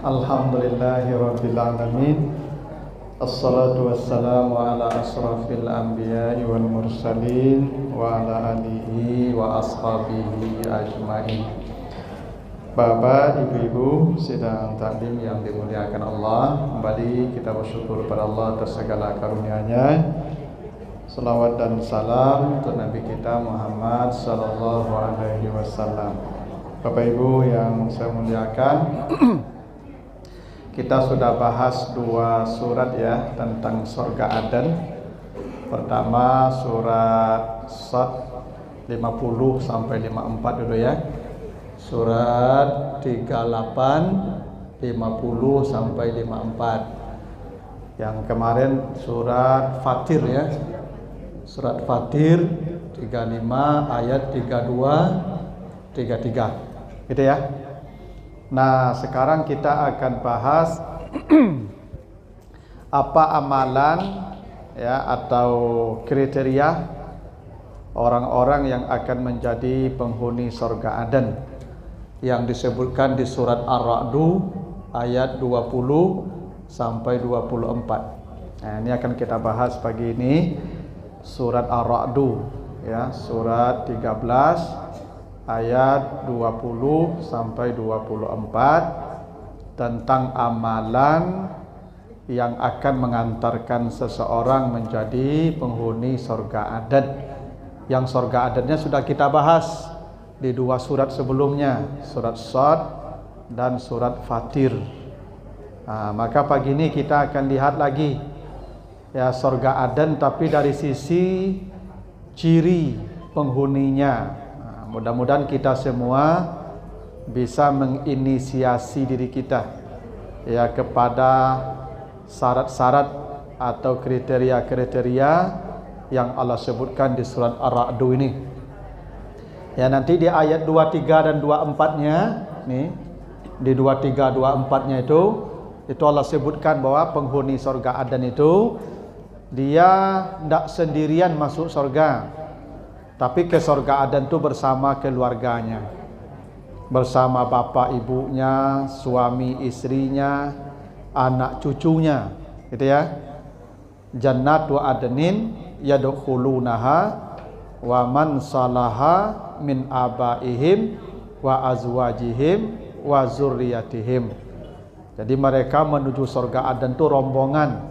Alhamdulillahirabbil alamin. Assalatu wassalamu ala asrafil anbiya'i wal mursalin wa ala alihi wa ashabihi ajmain. Bapak, ibu-ibu sidang taklim yang dimuliakan Allah, kembali kita bersyukur kepada Allah atas segala karunia-Nya. Salawat dan salam untuk Nabi kita Muhammad sallallahu alaihi wasallam. Bapak Ibu yang saya muliakan, kita sudah bahas dua surat ya tentang surga Aden. Pertama surat Sad 50 sampai 54 dulu ya. Surat 38 50 sampai 54. Yang kemarin surat Fatir ya. Surat Fatir 35 ayat 32 33. Gitu ya. Nah, sekarang kita akan bahas apa amalan ya atau kriteria orang-orang yang akan menjadi penghuni surga Aden yang disebutkan di surat Ar-Ra'd ayat 20 sampai 24. Nah, ini akan kita bahas pagi ini surat Ar-Ra'd ya, surat 13 ayat 20 sampai 24 tentang amalan yang akan mengantarkan seseorang menjadi penghuni surga Aden. Yang surga Adennya sudah kita bahas di dua surat sebelumnya, surat Sad dan surat Fatir. Nah, maka pagi ini kita akan lihat lagi ya surga Aden tapi dari sisi ciri penghuninya. Mudah-mudahan kita semua bisa menginisiasi diri kita ya kepada syarat-syarat atau kriteria-kriteria yang Allah sebutkan di surat Ar-Ra'd ini. Ya, nanti di ayat 23 dan 24-nya nih, di 23 24-nya itu Allah sebutkan bahwa penghuni surga Aden itu dia tidak sendirian masuk surga. Tapi ke surga Aden itu bersama keluarganya, bersama bapak ibunya, suami istrinya, anak cucunya, gitu ya. Jannatu adnin yadkhulunaha wa man salaha min abaihim wa azwajihim wa zurriyatihim. Jadi mereka menuju surga Aden itu rombongan.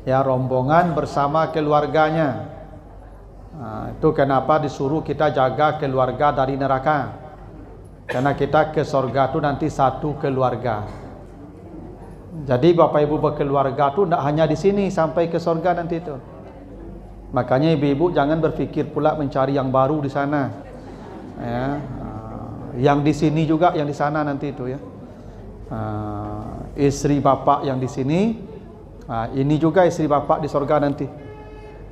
Ya, rombongan bersama keluarganya. Nah, itu kenapa disuruh kita jaga keluarga dari neraka. Karena kita ke surga itu nanti satu keluarga. Jadi Bapak Ibu berkeluarga itu tidak hanya di sini sampai ke surga nanti itu. Makanya ibu-ibu jangan berpikir pula mencari yang baru di sana. Ya, yang di sini juga yang di sana nanti itu ya. Istri bapak yang di sini, ini juga istri bapak di surga nanti.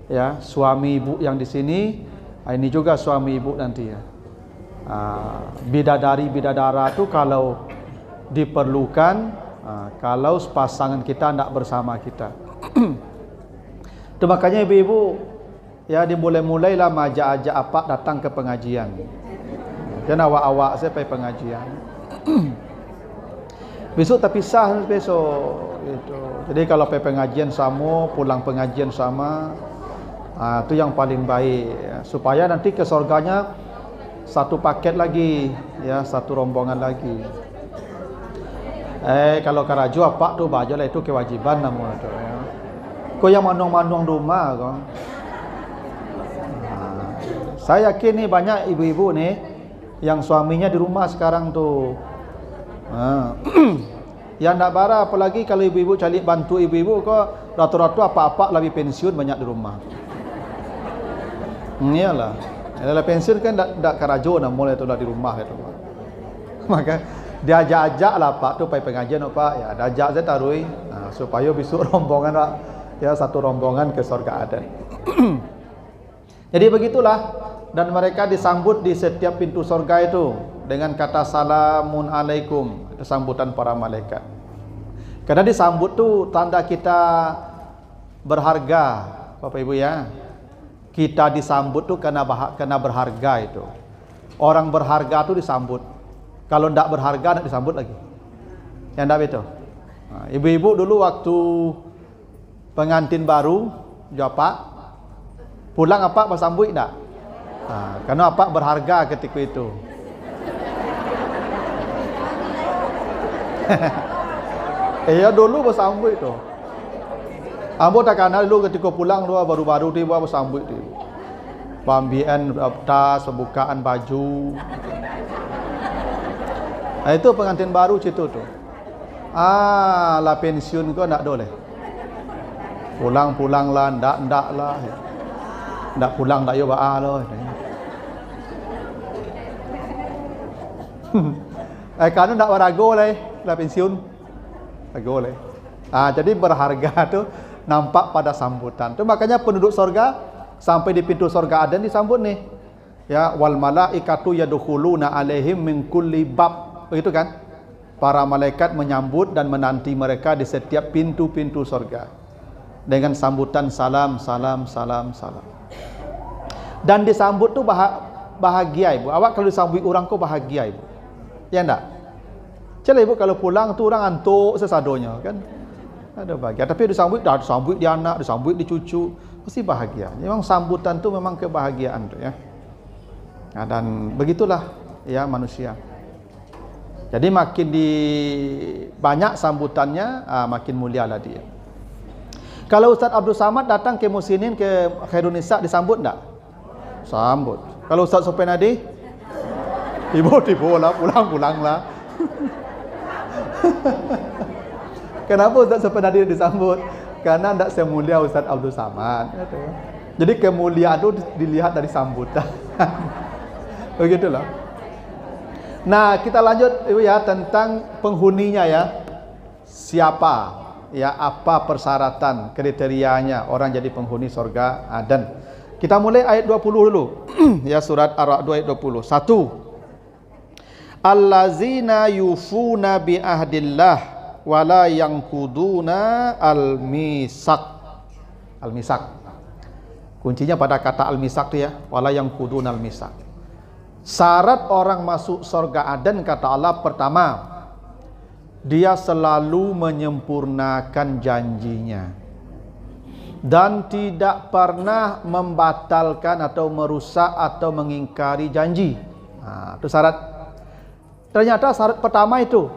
Ya, suami ibu yang di sini, ini juga suami ibu nanti ya. Bidadari-bidadara itu kalau diperlukan, kalau pasangan kita tidak bersama kita. Itu makanya ibu-ibu ya dimulai-mulailah ajak-ajak apa datang ke pengajian. Dan awak-awak saya pergi pengajian. Besok terpisah besok itu. Jadi kalau pergi pengajian sama, pulang pengajian sama. Itu yang paling baik ya. Supaya nanti ke surganya satu paket lagi ya, satu rombongan lagi. Kalau karaju apa tu bajalah itu kewajiban namun itu ya. Kau yang manung-manung rumah kau. Saya yakin nih banyak ibu-ibu nih yang suaminya di rumah sekarang tuh. Yang nak bara apalagi kalau ibu-ibu cari bantu ibu-ibu kok rata-rata apa-apa lebih pensiun banyak di rumah. Iyalah. Dalam pensiun kan tak karajo nak mulai tu di rumah itu. Maka diajak-ajak lah Pak tu pergi pengajian Pak ya, diajak saya tarui supaya besok rombongan ya satu rombongan ke surga Aden. Jadi begitulah, dan mereka disambut di setiap pintu surga itu dengan kata salamun alaikum, itu sambutan para malaikat. Karena disambut tu tanda kita berharga, Bapak Ibu ya. Kita disambut tuh karena berharga itu. Orang berharga tuh disambut. Kalau tidak berharga tidak disambut lagi. Yang tak betul. Ibu-ibu dulu waktu pengantin baru, jawab Pak, pulang apa bersambut tak? Karena apa berharga ketika itu. Ya dulu bersambut itu. Ambo tak kenal dulu ketika pulang dulu baru-baru dia buat bersambut tu. Pambian tas, pembukaan baju. Itu pengantin baru situ tu. Lah pensiun kau nak boleh. Pulang lah, ndak lah. Ndak pulang ndak yo ba loh. Kalau ndak warago lah pensiun. Rago leh. Jadi berharga tu nampak pada sambutan. Tu makanya penduduk sorga sampai di pintu sorga Aden disambut nih. Ya, wal malaikatu yadkhuluna alaihim min kulli bab. Begitu kan? Para malaikat menyambut dan menanti mereka di setiap pintu-pintu sorga dengan sambutan salam, salam, salam, salam. Dan disambut tu bahagia ibu. Awak kalau disambut orang kau bahagia ibu. Ya enggak? Celah ibu kalau pulang tu orang antuk sesadonya kan. Ada bahagia. Tapi disambut di anak, disambut di cucu, pasti bahagia. Memang sambutan tu memang kebahagiaan tu ya. Dan begitulah ya manusia. Jadi makin banyak sambutannya, makin mulialah dia. Kalau Ustaz Abdul Samad datang ke Musinin, ke Khairun Nisa, disambut tak? Sambut. Kalau Ustaz Sofian Adi, tiba-tiba lah, pulang lah. Kenapa Ustaz Sofian Adi disambut? Karena tidak semulia Ustaz Abdul Samad. Jadi kemuliaan itu dilihat dari sambutan. Begitulah. Nah, kita lanjut ya tentang penghuninya ya. Siapa? Ya, apa persyaratan, kriterianya orang jadi penghuni surga Aden. Kita mulai ayat 20 dulu. Ya, surat Ar-Ra'd ayat 20. 1. Allazina yufuna bi ahdillah wala yanquduna al-misaq. Al-misaq. Kuncinya pada kata al-misaq tu ya, wala yanquduna al-misaq. Syarat orang masuk surga Aden kata Allah pertama, dia selalu menyempurnakan janjinya dan tidak pernah membatalkan atau merusak atau mengingkari janji. Itu syarat. Ternyata syarat pertama itu,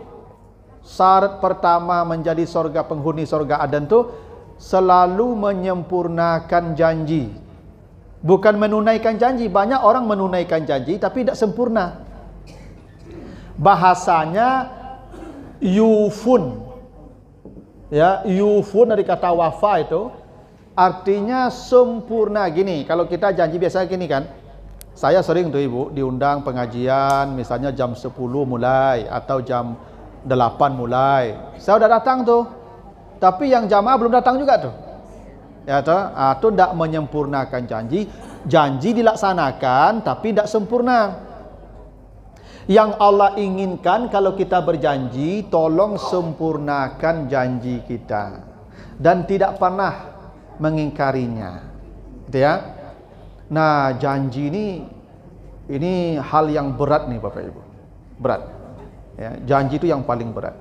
syarat pertama menjadi surga, penghuni surga Aden itu selalu menyempurnakan janji. Bukan menunaikan janji. Banyak orang menunaikan janji tapi tidak sempurna. Bahasanya yufun. Ya, yufun dari kata wafa itu artinya sempurna. Gini, kalau kita janji biasanya gini kan. Saya sering tuh ibu diundang pengajian misalnya jam 10 mulai atau jam 8 mulai. Saya udah datang tuh. Tapi yang jamaah belum datang juga tuh. Ya toh, itu tidak menyempurnakan janji. Janji dilaksanakan tapi tidak sempurna. Yang Allah inginkan kalau kita berjanji, tolong sempurnakan janji kita dan tidak pernah mengingkarinya. Gitu ya. Nah, janji ini hal yang berat nih Bapak Ibu. Berat. Ya, janji itu yang paling berat.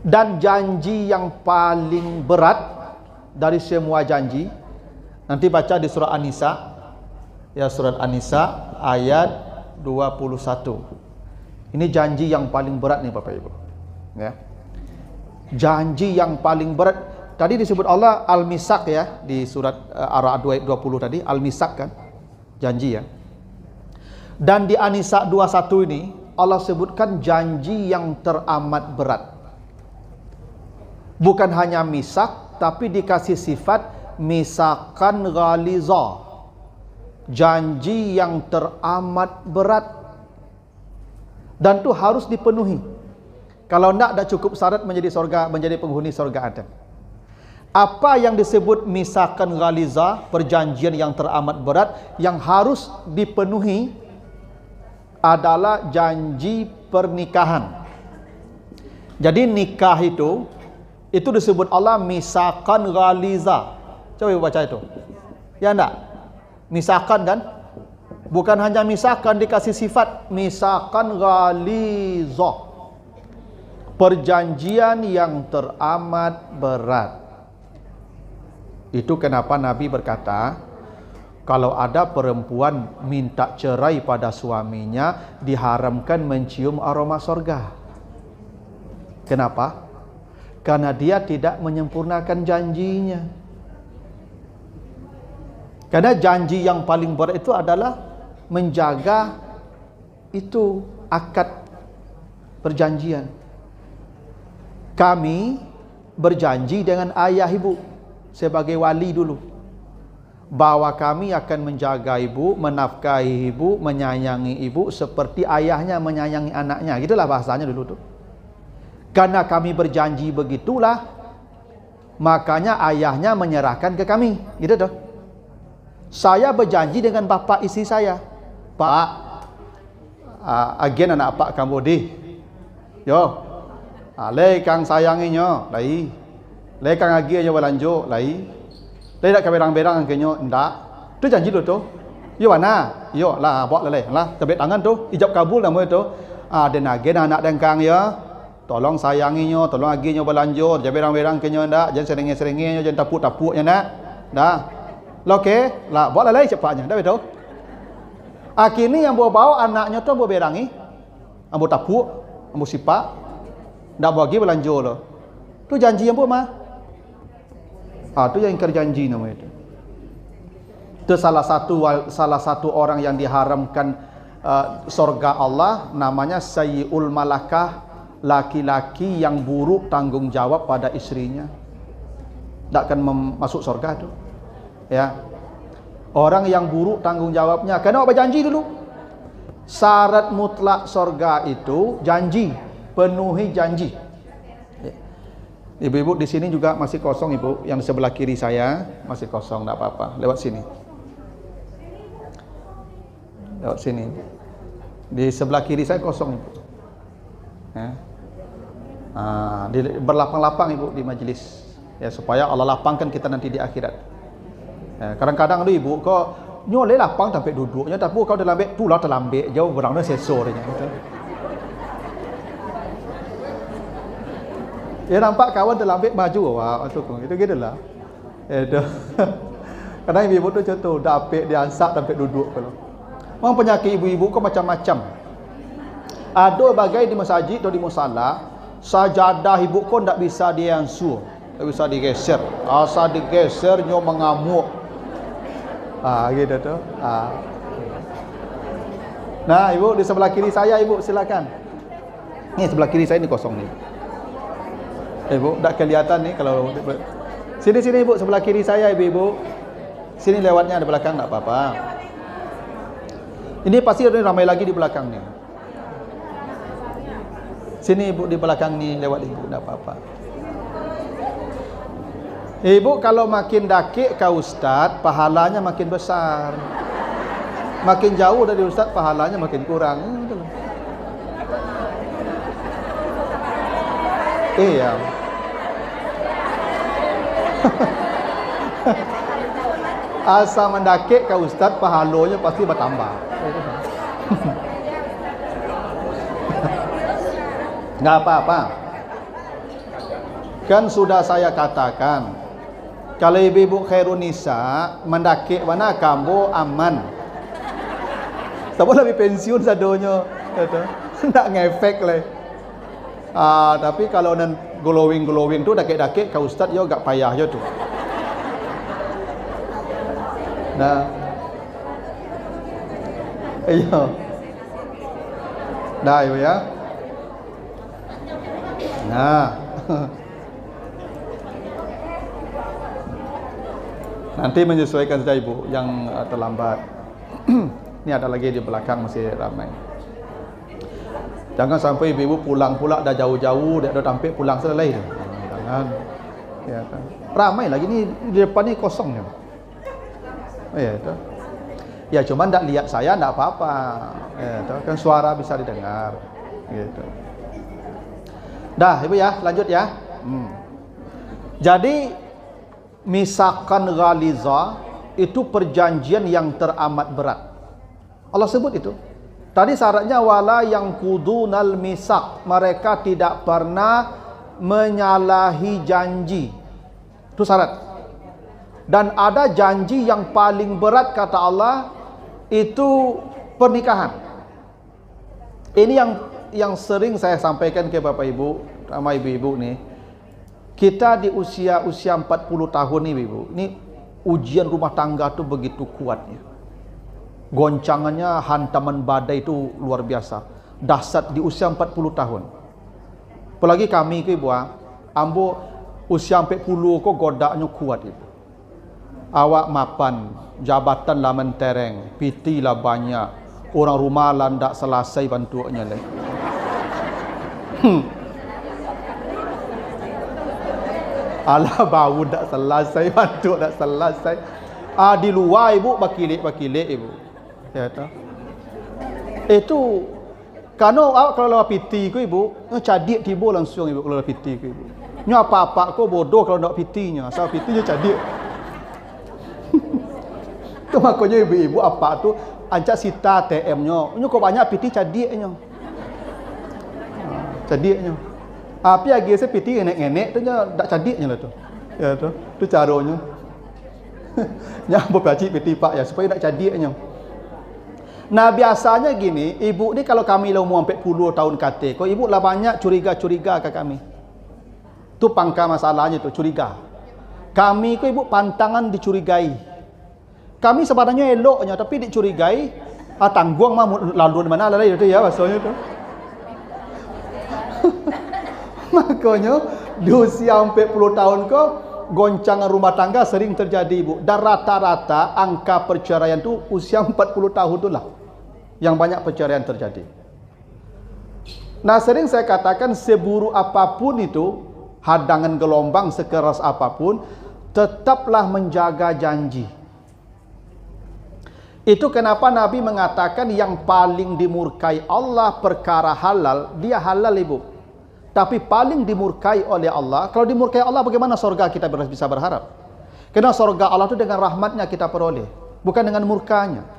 Dan janji yang paling berat dari semua janji, nanti baca di surah An-Nisa. Ya, surat An-Nisa ayat 21. Ini janji yang paling berat nih Bapak Ibu. Ya. Janji yang paling berat. Tadi disebut Allah Al-Misaq ya di surat Ar-Ra'd ayat 20 tadi, Al-Misaq kan? Janji ya. Dan di An-Nisa 21 ini Allah sebutkan janji yang teramat berat. Bukan hanya misak, tapi dikasih sifat misakan ghaliza. Janji yang teramat berat. Dan itu harus dipenuhi. Kalau tidak cukup syarat menjadi penghuni surga Aden. Apa yang disebut misakan ghaliza, perjanjian yang teramat berat yang harus dipenuhi adalah janji pernikahan. Jadi nikah itu disebut Allah misakan ghaliza. Coba ibu baca itu. Ya enggak? Misakan kan? Bukan hanya misakan dikasih sifat misakan ghaliza. Perjanjian yang teramat berat. Itu kenapa Nabi berkata, kalau ada perempuan minta cerai pada suaminya, diharamkan mencium aroma sorga. Kenapa? Karena dia tidak menyempurnakan janjinya. Karena janji yang paling berat itu adalah menjaga itu akad perjanjian. Kami berjanji dengan ayah ibu sebagai wali dulu, bahwa kami akan menjaga ibu, menafkahi ibu, menyayangi ibu seperti ayahnya menyayangi anaknya. Gitulah bahasanya dulu tuh. Karena kami berjanji begitulah, makanya ayahnya menyerahkan ke kami. Gitu tuh. Saya berjanji dengan bapa istri saya, Pak, agen anak Pak Kambodi, yo, lei kang sayanginya, lai, lei kang agi aja belanjo, lai, lei tak keberang-berang angkenyo, ndak, tu janji tu, yo mana, yo lah, bawa leleh, lah, tebet tangan tu, ijab kabul nama itu, dan agen anak dengkang ya, tolong sayanginya, tolong aginya belanjo, jangan berang-berang kenyo ndak, jangan seringi-seringi, jangan tapuk-tapuknya nak, dah. Oke, lah buat lelai cepatnya, dah betul. Akhirnya yang bawa anaknya tu bawa berangi, ambo tapuk, ambo sipak, ndak bagi belanjo lo. Tu janji yang buat mah. Tu yang ingkar janji nama itu. Itu salah satu orang yang diharamkan surga Allah, namanya sayyi'ul malakah, laki-laki yang buruk tanggung jawab pada istrinya. Tak akan masuk surga tu. Ya, orang yang buruk tanggung jawabnya. Kena berjanji dulu. Syarat mutlak surga itu janji, penuhi janji. Ibu-ibu di sini juga masih kosong, ibu. Yang di sebelah kiri saya masih kosong, tidak apa-apa. Lewat sini. Lewat sini. Di sebelah kiri saya kosong, ibu. Ya. Berlapang-lapang, ibu, di majelis. Ya, supaya Allah lapangkan kita nanti di akhirat. Kadang-kadang tu ibu kau nyoleh lapang sampai duduknya, tapi kau terlambat pula terlambat jauh berangnya sesornya. Ya nampak kawan terlambat maju, wah itu gitulah. Itu. Kadang ibu tu contoh dapat diansak sampai duduk kalau. Memang penyakit ibu-ibu kau macam-macam. Ada bagai di masjid atau di musala, sajadah ibu kau tak bisa diansu, tak bisa digeser. Asal digeser nyo mengamuk. Gitu tuh. Nah, ibu di sebelah kiri saya, ibu silakan. Ni sebelah kiri saya ni kosong ni. Ibu tak kelihatan ni kalau sini ibu sebelah kiri saya, ibu. Sini lewatnya di belakang tak apa-apa. Ini pasti ada ramai lagi di belakang ni. Sini ibu di belakang ni lewat ibu tak apa-apa. Ibu kalau makin dakik ke ustaz, pahalanya makin besar. Makin jauh dari ustaz, pahalanya makin kurang. Iya. Asal mendakik ke ustaz, pahalanya pasti bertambah. Nggak apa-apa. Kan sudah saya katakan, kalau ibu-ibu khairun nisa mendakik mana kambo aman. Tak boleh lebih pensiun sadonya, tak ngefek le. Tapi kalau nan glowing tu dakik-dakik ke ustaz yo gak payah yo tu. Nah, iyo, dah ibu ya. Nah. Nanti menyesuaikan saja ibu yang terlambat. Ini ada lagi di belakang masih ramai. Jangan sampai ibu-ibu pulang pula dah jauh-jauh, dah tampil pulang selesai. Jangan. Ya kan. Ramai lagi ni di depan ni kosong ni. Ya itu. Ya cuma ndak lihat saya ndak apa-apa. Ya itu kan suara bisa didengar. Gitu. Dah ibu ya, lanjut ya. Jadi misakan ghaliza itu perjanjian yang teramat berat. Allah sebut itu. Tadi syaratnya wala yang kudunal misak, mereka tidak pernah menyalahi janji. Itu syarat. Dan ada janji yang paling berat kata Allah, itu pernikahan. Ini yang sering saya sampaikan ke Bapak Ibu sama ibu-ibu nih. Kita di usia 40 tahun nih Ibu, ini ujian rumah tangga tuh begitu kuatnya. Goncangannya hantaman badai itu luar biasa. Dahsyat di usia 40 tahun. Apalagi kami ke Ibu, ambo usia 40 kok godaknya kuat Ibu. Awak mapan, jabatan lah mentereng, piti lah banyak, orang rumah lah tak selesai bantuannya lah. Alah bau tak selesai, bantu tak selesai. Di luar Ibu bakilik Ibu. Ya tahu. Itu kalau awak kalau lewat piti ku Ibu, cadik tiba langsung Ibu kalau lewat piti ku Ibu. Nyo apa-apa ko bodoh kalau nak pitinya, asal pitinya cadik. Tu makanya ibu-ibu apa tu ancak sita TM-nya. Nyo kok banyak piti cadiknya. Cadiknya. Api lagi saya piti enek-enek tu nya dak cadiknya lah tu. Ya tu. Tu caranya. Nya berpaci piti pak ya supaya dak cadiknya. Nah biasanya gini, ibu ni kalau kami lah umur 40 tahun kata, kok ibu lah banyak curiga-curiga ke kami. Tu pangkal masalahnya tu curiga. Kami kok ibu pantangan dicurigai. Kami sebenarnya eloknya tapi dicurigai, tangguang mah lalu di mana lah itu ya bahasanya tu. Makanya di usia 40 tahun kok goncangan rumah tangga sering terjadi Ibu. Dan rata-rata angka perceraian tu usia 40 tahun tu lah yang banyak perceraian terjadi. Nah sering saya katakan seburuk apapun itu, hadangan gelombang sekeras apapun, tetaplah menjaga janji. Itu kenapa Nabi mengatakan yang paling dimurkai Allah perkara halal, dia halal Ibu. Tapi paling dimurkai oleh Allah, kalau dimurkai Allah bagaimana surga kita bisa berharap? Karena surga Allah itu dengan rahmatnya kita peroleh, bukan dengan murkanya.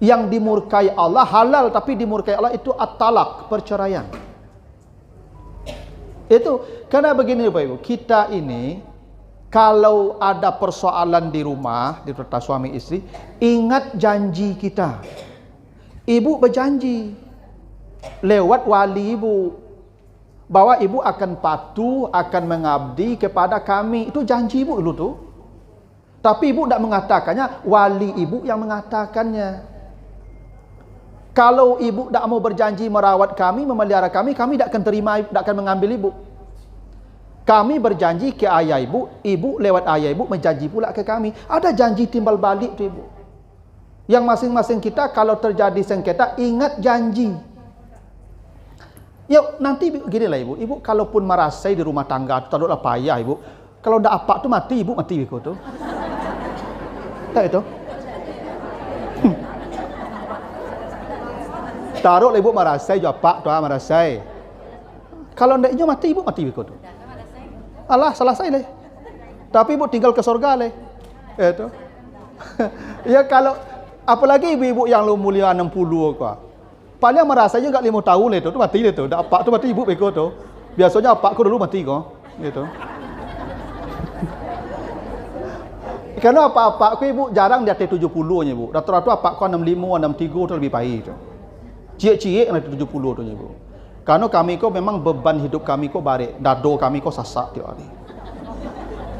Yang dimurkai Allah halal, tapi dimurkai Allah itu at-talaq, perceraian. Itu karena begini Bapak Ibu, kita ini kalau ada persoalan di rumah, di antara suami istri, ingat janji kita. Ibu berjanji lewat wali ibu bahwa ibu akan patuh, akan mengabdi kepada kami. Itu janji ibu dulu tuh. Tapi ibu tidak mengatakannya, wali ibu yang mengatakannya. Kalau ibu tidak mau berjanji merawat kami, memelihara kami tidak akan terima, tidak akan mengambil ibu. Kami berjanji ke ayah ibu, ibu lewat ayah ibu menjanji pula ke kami. Ada janji timbal balik tu ibu. Yang masing-masing kita kalau terjadi sengketa, ingat janji. Yuk nanti ginilah ibu. Ibu kalaupun merasai di rumah tangga, taruhlah payah ibu. Kalau ndak apa tu mati ibu, mati ibu tu. Tak itu. Taruhlah ibu merasai, jawab pak tu merasai. Kalau ndak ijo mati ibu, mati ibu tu. Allah selesai leh. Tapi ibu tinggal ke surga leh. Itu. Ya kalau apalagi ibu-ibu yang mulia 60 kok. Paling merasa juga 5 tahun leh tu mati leh tu. Dak apa tu mati ibu beko tu. Biasanya apa aku dulu mati kok. Gitu. Karena apa-apa aku ibu jarang di atas 70-nya ibu. Rata-rata apa aku 65, 63 tu lebih baik tu. Ciek-ciek nanti 70 tu ibu. Karena kami ko memang beban hidup kami ko barik, dado kami ko sasak tiap hari.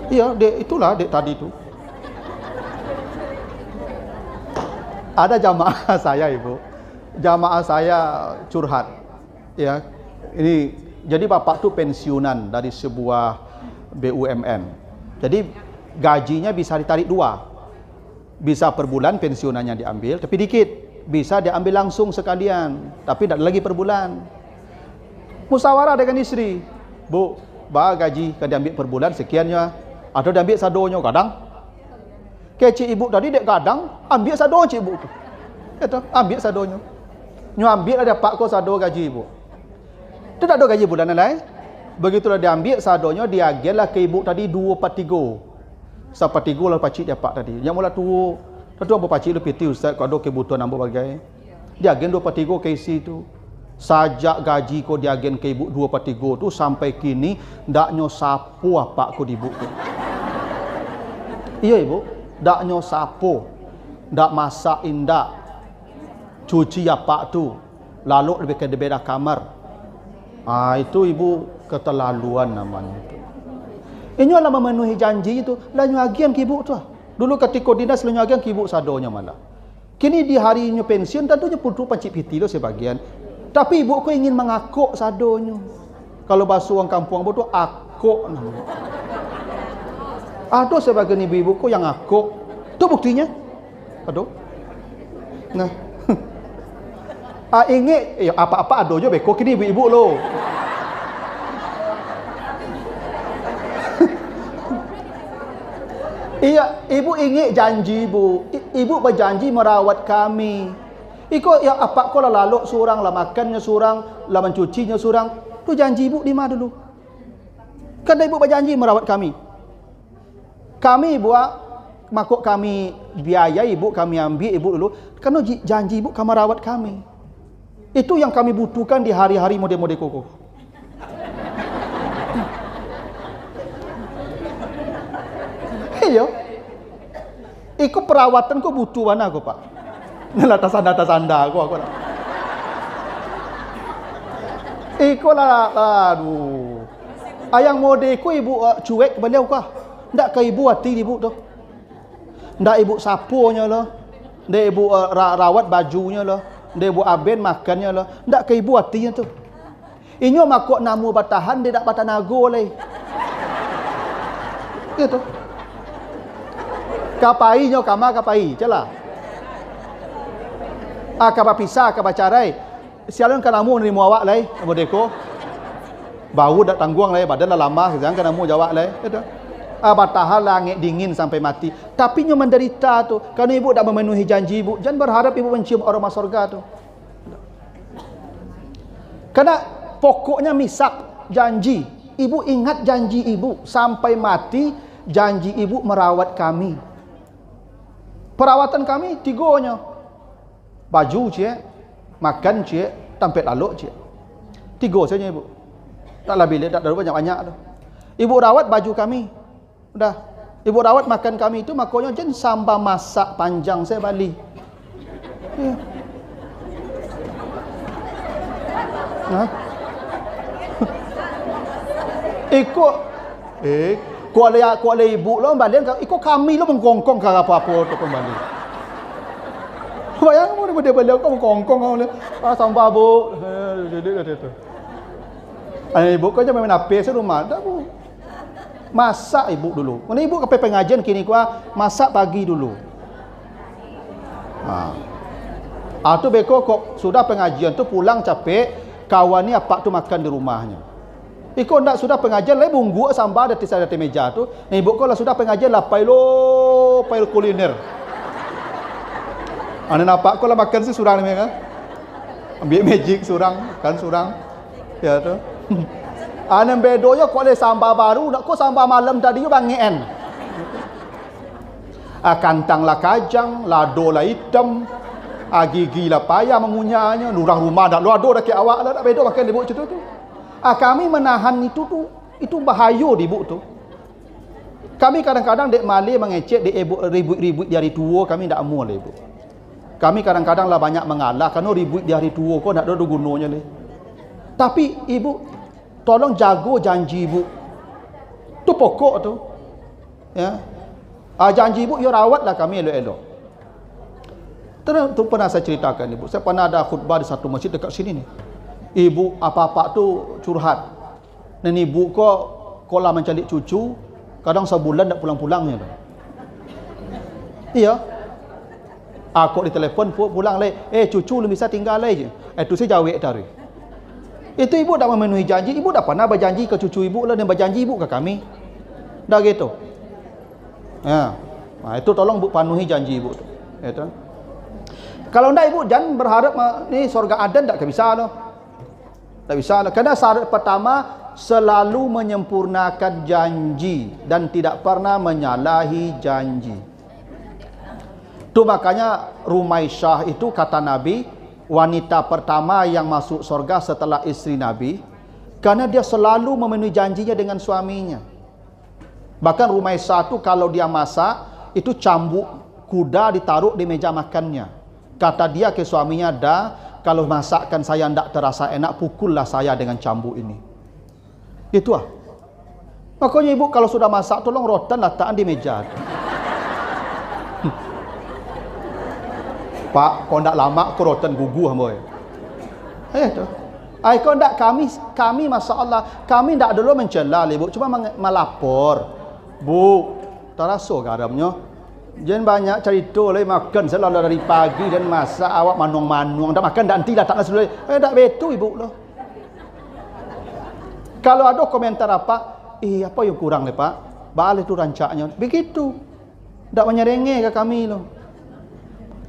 Iya, itulah dek tadi tu. Ada jamaah saya ibu, jamaah saya curhat, ya. Ini jadi bapak tu pensiunan dari sebuah BUMN. Jadi gajinya bisa ditarik dua, bisa per bulan pensiunannya diambil, tapi dikit. Bisa diambil langsung sekalian, tapi tidak lagi per bulan. Musyawarah dengan istri, bu, gaji kan diambil per bulan sekiannya, atau diambil sadonya kadang. Kecik ibu tadi dek kadang ambil sado cik ibu tu, kata ambil sadonya, nyu ambil ada pak ko sado gaji ibu. Itu tak ada gaji bulanan lain. Begitulah diambil sadonya, diagelah ke ibu tadi 2/3. Sampai 3 lah pacik dia pak tadi. Yang mula tu, tentu apa pacik lu piti ustaz, kau ada kebutuhan ambo bagai. Dia agen 2/3 ke isi tu. Sajak gaji ko dia agen ke ibu 2/3 tu sampai kini ndak nyo sapu apa ko di ibu tu. Iya ibu, ndak nyo sapu. Ndak masak indak. Cuci apa tu. Lalu lebih ke beda kamar. Itu ibu keterlaluan namanya itu. Ini adalah memenuhi janji itu. Lanyu agian ke ibu tu. Dulu ketika dinas lanyu agian ke ibu sadonya malah. Kini di harinya pensiun tentunya putu pancik piti lo sebagian. Tapi ibu ko ingin mengakuk sadonya. Kalau bahasa orang kampung ibu tu akuk namanya. Ada sebagian ibu-ibu ko yang akuk. Tu buktinya. Aduh. Nah. Ingat apa-apa ada je beko kini ibu-ibu lo. Iya, ibu ingat janji ibu. Ibu berjanji merawat kami. Iko ya apa ko lah lalu surang lah makannya surang, lah mencucinya surang. Tu janji ibu di mana dulu? Kan ibu berjanji merawat kami. Kami buat makuk kami biaya ibu, kami ambil ibu dulu. Karena janji ibu kamu merawat kami. Itu yang kami butuhkan di hari-hari mode-mode koko. Iya. Iku perawatan kok butuh mana aku, Pak? Ngelata sanda aku lah. Iku lah, aduh. Ayang mode ku ibu cuek beliau kah? Ndak ke ibu hati ibu tu. Ndak ibu sapunya lah. Ndak ibu rawat bajunya lah. Ndak ibu aben makannya lah. Ndak ke ibu hatinya tu. Inyo makok namu batahan dia dak batanago leh. Gitu. Kapai nyo kama kapai, celah. Kaba pisah, kaba carai. Sialan kanamu nerimo awak lai, modeko. Bau dak tangguang lai, badan dah lama, sekarang kanamu jawab lai. Gitu. Batahan langit dingin sampai mati. Tapi nyo menderita tu, karena ibu dak memenuhi janji ibu. Jangan berharap ibu mencium aroma surga tu. Karena pokoknya misak janji. Ibu ingat janji ibu sampai mati, janji ibu merawat kami. Perawatan kami tigonya. Baju cie, makan cie, tampet lalu cie. Tiga saja ibu. Tak lebih, tak ada banyak-banyak tu. Ibu rawat baju kami. Udah. Ibu rawat makan kami itu makanya jen sambal masak panjang saya Bali. Ya. Nah. Kuala ibu lo balian iko kami lo menggongkong ke apa-apa tu kembali. Bayang mo dia balian kau menggongkong kau le. Sambal bu. Jadi tu. Ibu kau je main apa se rumah dah bu. Masak ibu dulu. Mana ibu ke pengajian kini kuah masak pagi dulu. Tu beko kok sudah pengajian tu pulang capek, kawan ni apa tu makan di rumahnya. Iko ndak sudah pengajian lai bunggu sambal di atas meja tu. Ibu kau lah sudah pengajian lah pailo kuliner. Ane nampak kau lah makan si surang ni kan. Ambil magic surang, kan surang. Ya tu. Ane bedonya kau le sambal baru, nak kau sambal malam tadi you bangien. Kantang lah kajang, lado lah hitam. Gigi lah payah mengunyahnya. Lurang rumah dak lu ado dah ke awak lah dak bedo makan ibu situ tu. Kami menahan itu bahaya di ibu tu. Kami kadang-kadang dek mali mengecek dek ribut-ribut di hari tua kami ndak amuh lah ibu. Kami kadang-kadang lah banyak mengalah kerana ribut di hari tua kau ndak ada gunanya le. Tapi ibu tolong jaga janji ibu. Tu pokok tu. Ya. Janji ibu you rawatlah kami elok-elok. Terus tu pernah saya ceritakan ibu. Saya pernah ada khutbah di satu masjid dekat sini ni. Ibu apa-apa tu curhat. Dan ibu kau lah mencari cucu, kadang sebulan tak pulang-pulangnya tu. Iya. Aku di telefon pulang leh. Cucu lu bisa tinggal leh je. Itu saya jawab tadi. Itu ibu dah memenuhi janji. Ibu dah pernah berjanji ke cucu ibu lah dan berjanji ibu ke kami. Dah gitu. Ya. Itu tolong bu penuhi janji ibu tu. Itu. Kalau ndak ibu jangan berharap ni surga Aden tak bisa loh. Tak bisa lah. Kerana syarat pertama selalu menyempurnakan janji dan tidak pernah menyalahi janji. Tu makanya Rumaisyah itu kata Nabi, wanita pertama yang masuk surga setelah istri Nabi, karena dia selalu memenuhi janjinya dengan suaminya. Bahkan Rumaisah itu kalau dia masak, itu cambuk kuda ditaruh di meja makannya. Kata dia ke suaminya, kalau masakan saya tidak terasa enak, pukullah saya dengan cambuk ini. Gitu ah. Makanya ibu kalau sudah masak, tolong rotan letakkan di meja. Pak, kau tidak lama, kau rotan guguh boy. Tu. Kau tidak, kami Masya Allah, kami tidak dulu mencela ibu, cuma melapor. Bu, terasa garamnya. Jangan banyak cerita lah, makan selalu dari pagi dan masak awak manung-manung. Tak makan nanti lah, tak nasi dulu. Tak betul ibu lah. Kalau ada komentar apa, apa yang kurang ni Pak? Balik tu rancaknya. Begitu. Tak menyerengeh ke kami loh.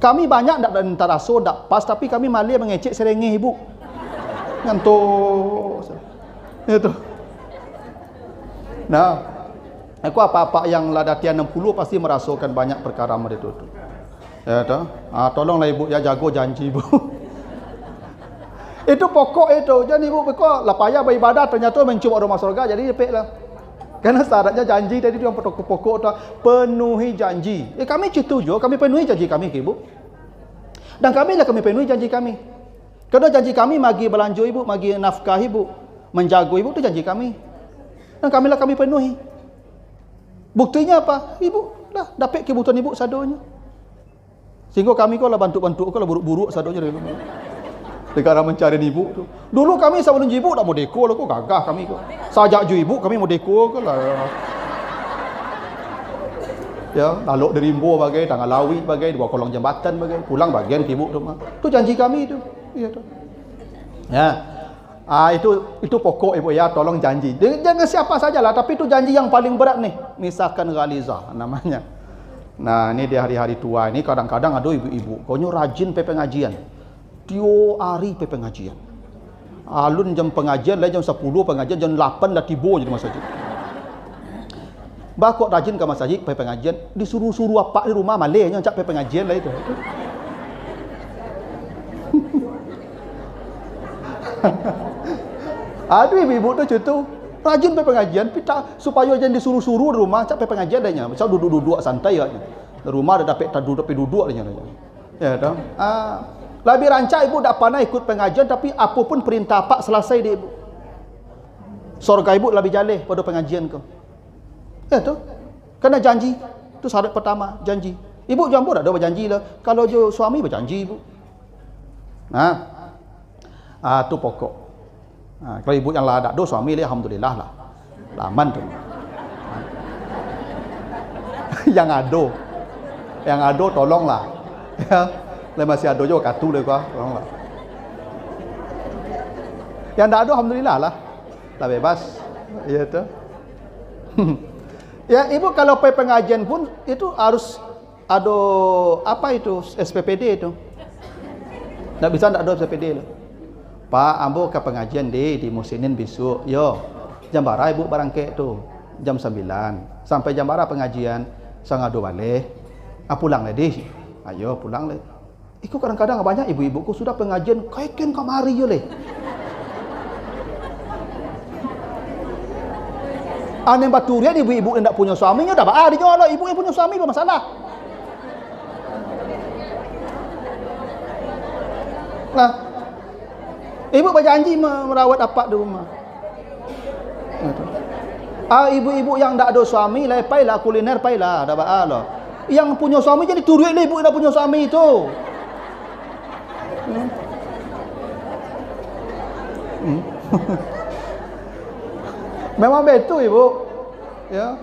Kami banyak tak minta rasa, tak pas, tapi kami malah mengecek serengeh ibu. Ngantuk. Itu. Nah, aku apa-apa yang latihan 60 pasti merasakan banyak perkara mereka itu. Ya tu. Tolonglah ibu ya, jago janji ibu. Itu pokok itu. Jadi ibu kok lah payah beribadah ternyata mencuma rumah surga, jadi cepatlah. Karena syaratnya janji tadi itu yang pokok-pokok tu, penuhi janji. Kami setuju, kami penuhi janji kami ke ibu. Dan kami penuhi janji kami. Kalau janji kami magi belanja ibu, magi nafkah ibu, menjaga ibu itu janji kami. Dan kami penuhi. Buktinya apa? Ibu dah dapat kebutuhan ibu sadonya. Sehingga kami kau lah bantu-bantu kau lah buruk-buruk sadonya dari negara mencari ibu tu. Dulu kami sebelum ibu tak mau deko lah, kau gagah kami kau. Sajak ju ibu kami mau deko kau lah. Ya, lalu dari Rimbo bagai, Tanggal Lawi bagai, dua kolong jambatan bagai, pulang bagian ke ibu tu mah. Tu janji kami tu. Ya tu. Ya. Itu pokok ibu ya, tolong janji. Jangan siapa sajalah, tapi itu janji yang paling berat nih. Misalkan Ghalizah namanya. Nah, ini di hari-hari tua ini kadang-kadang ada ibu-ibu, konyo rajin pe pengajian. Tio hari pe pengajian. Alun jam pengajian, lah jam 10 pengajian, jam 8 dah tiba je di masjid. Bakok rajin ke masjid pe pengajian, disuruh-suruh apa di rumah malenya cak pe pengajian lah itu. Aduh ibu-ibu tu cutu rajin pe pengajian, pita supaya jangan disuruh-suruh di rumah cak pe pengajian dahnya. Misal duduk-duduk santai aja. Di rumah ada dapat duduk dahnya. Ya dah. Lebih rancak ibu tak pernah ikut pengajian, tapi apapun perintah pak selesai dia ibu. Surga ibu lebih jaleh pada pengajian kau. Ya tu. Kena janji. Tu syarat pertama, janji. Ibu jangan pun ada berjanji lah. Kalau jo suami berjanji ibu. Tu pokok. Kalau ibu yang lah ada do suami dia alhamdulillah lah. Aman tu. Yang ado tolonglah. Ya. Lah masih ada juga kartu dia kau, tolonglah. Yang tak ada alhamdulillah lah. Lah bebas. Ya tu. Ya ibu kalau pergi pengajian pun itu harus ada apa itu SPPD itu. Tak bisa tak ada SPPD lah. Pak, ambo ke pengajian di Musinin besok. Yo. Jam berapa ibu barangkek tu? Jam 9. Sampai jam berapa pengajian? Setengah 2 balik. Pulang lah deh. Ayo pulang lah. Iku kadang-kadang banyak ibu-ibuku sudah pengajian kaiken kamari je leh. Aneh baturian ibu-ibu yang tak punya suaminya dah dia jual ibu yang punya suami apa masalah. Nah, ibu berjanji merawat apa di rumah. Ibu-ibu yang tak ada suami lepai lah kuliner pai lah dah lah. Yang punya suami jadi turut lah ibu yang tak punya suami itu. Memang betul ibu. Ya.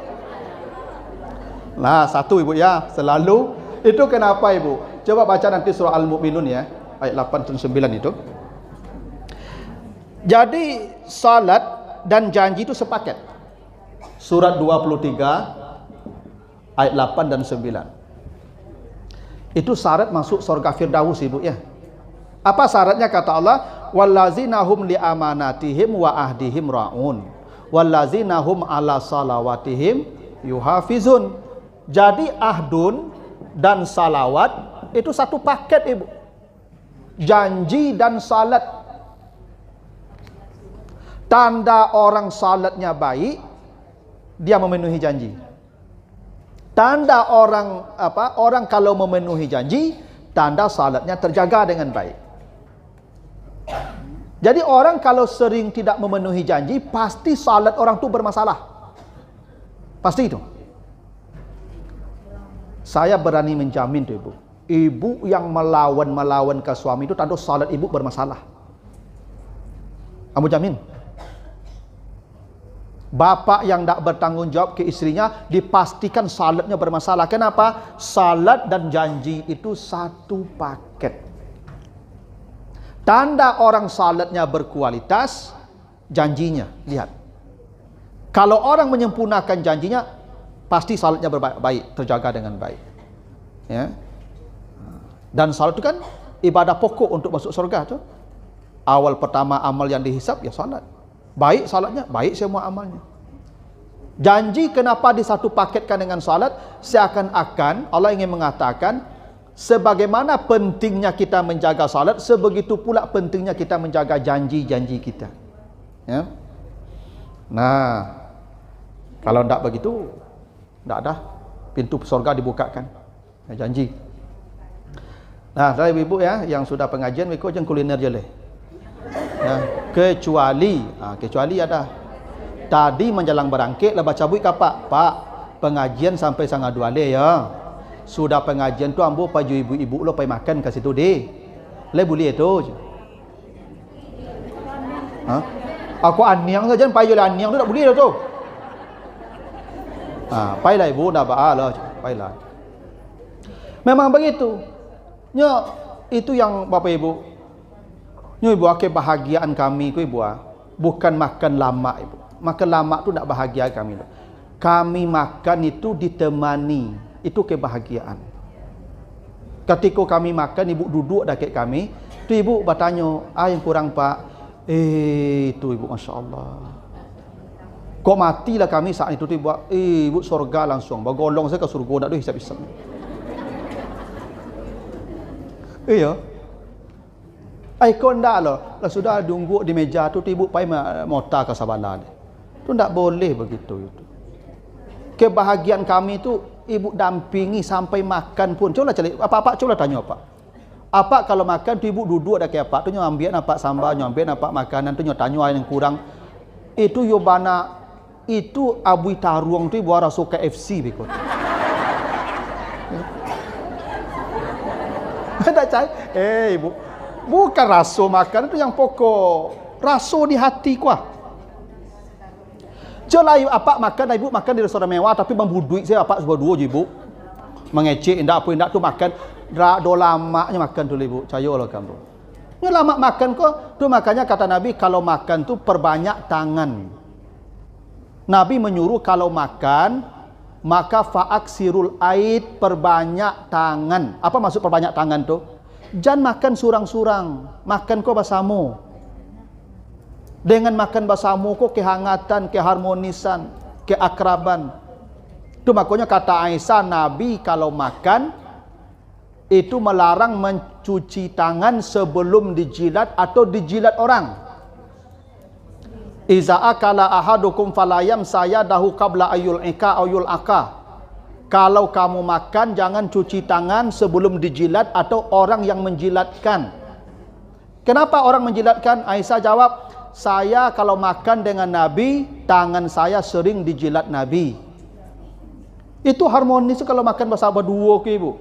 Nah, satu ibu ya, selalu itu kenapa ibu? Coba baca nanti surah Al-Mu'minun ya, ayat 8 dan 9 itu. Jadi salat dan janji itu sepaket. Surat 23 ayat 8 dan 9. Itu syarat masuk surga Firdaus ibu ya. Apa syaratnya kata Allah? Wallazina hum li amanatihim wa ahdihim raun. Wallazina hum ala salawatihim yuhafizun. Jadi ahdun dan salawat itu satu paket ibu. janji dan salat. Tanda orang salatnya baik, dia memenuhi janji. Tanda orang kalau memenuhi janji, tanda salatnya terjaga dengan baik. Jadi orang kalau sering tidak memenuhi janji, pasti salat orang tu bermasalah. Pasti itu. Saya berani menjamin tu ibu. Ibu yang melawan ke suami itu tanda salat ibu bermasalah. Kamu jamin? Bapak yang tak bertanggung jawab ke istrinya, dipastikan salatnya bermasalah. Kenapa? Salat dan janji itu satu paket. Tanda orang salatnya berkualitas, janjinya. Lihat. Kalau orang menyempurnakan janjinya, pasti salatnya baik, terjaga dengan baik. Ya. Dan salat itu kan ibadah pokok untuk masuk surga tu. Awal pertama amal yang dihisap ya salat. Baik salatnya, baik semua amalnya. Janji kenapa di satu paketkan dengan salat? Seakan-akan Allah ingin mengatakan, sebagaimana pentingnya kita menjaga salat, sebegitu pula pentingnya kita menjaga janji-janji kita. Ya. Nah, kalau tidak begitu, tidak ada pintu surga dibukakan. Ya, janji. Nah, dari ibu ya, yang sudah pengajian, ikut jangan kuliner je leh. Ya, kecuali ada tadi menjelang berangkit lah baca buik kapak, Pak, pengajian sampai 1:30 le ya. Sudah pengajian tu ambo paju ibu-ibu lo pai makan kat situ deh. Le boleh tu. Ha? Aku aniang saja pai je aniang tu tak boleh dah tu. Pai lah ibu dah ba lah, pai lah. Memang begitu. Nya itu yang Bapak Ibu. Nya ibu kebahagiaan kami ku ibu bukan makan lama ibu. Makan lama tu tak bahagia kami. Kami makan itu ditemani, itu kebahagiaan. Ketika kami makan, ibu duduk dekat kami, tu ibu bertanya, yang kurang Pak? Itu ibu Masya Allah. Kok matilah kami saat itu tu ibu, ibu surga langsung. Bagolong saya ke surga, tak ada hisap-hisap. Iya. Kau ndak lah sudah tunggu di meja tu ibu pai mota ke sabala. Tu ndak boleh begitu itu. Kebahagiaan kami tu ibu dampingi sampai makan pun. Coba cari apa-apa coba tanya apa. Apa kalau makan tu ibu duduk dak ke apa tu nyo ambil apa sambal, nyo ambil apa makanan tu nyo tanya yang kurang. Itu yo bana itu abui taruang tu ibu rasa KFC bekot. Tak cai. Ibu bukan rasa makan itu yang pokok. Rasa di hati kuah. Jelai apa makan, ibu makan di restoran mewah tapi bambu duit saya apa sebab dua je ibu. Mengecek indak apa indak tu makan do lamaknya makan tu ibu. Cayolah kamu. Ni lama makan kok. Tu makanya kata Nabi kalau makan tu perbanyak tangan. Nabi menyuruh kalau makan maka fa'aksirul aid, perbanyak tangan. Apa maksud perbanyak tangan tu? Jangan makan surang-surang, makan kau bersama. Dengan makan bersama kau kehangatan, keharmonisan, keakraban. Itu makanya kata Aisyah, Nabi kalau makan itu melarang mencuci tangan sebelum dijilat atau dijilat orang. Iza akala ahadukum falayam sayadahu qabla ayul ika ayul aka. Kalau kamu makan jangan cuci tangan sebelum dijilat atau orang yang menjilatkan. Kenapa orang menjilatkan? Aisyah jawab, saya kalau makan dengan Nabi, tangan saya sering dijilat Nabi. Itu harmonis kalau makan bersama berdua ke ibu.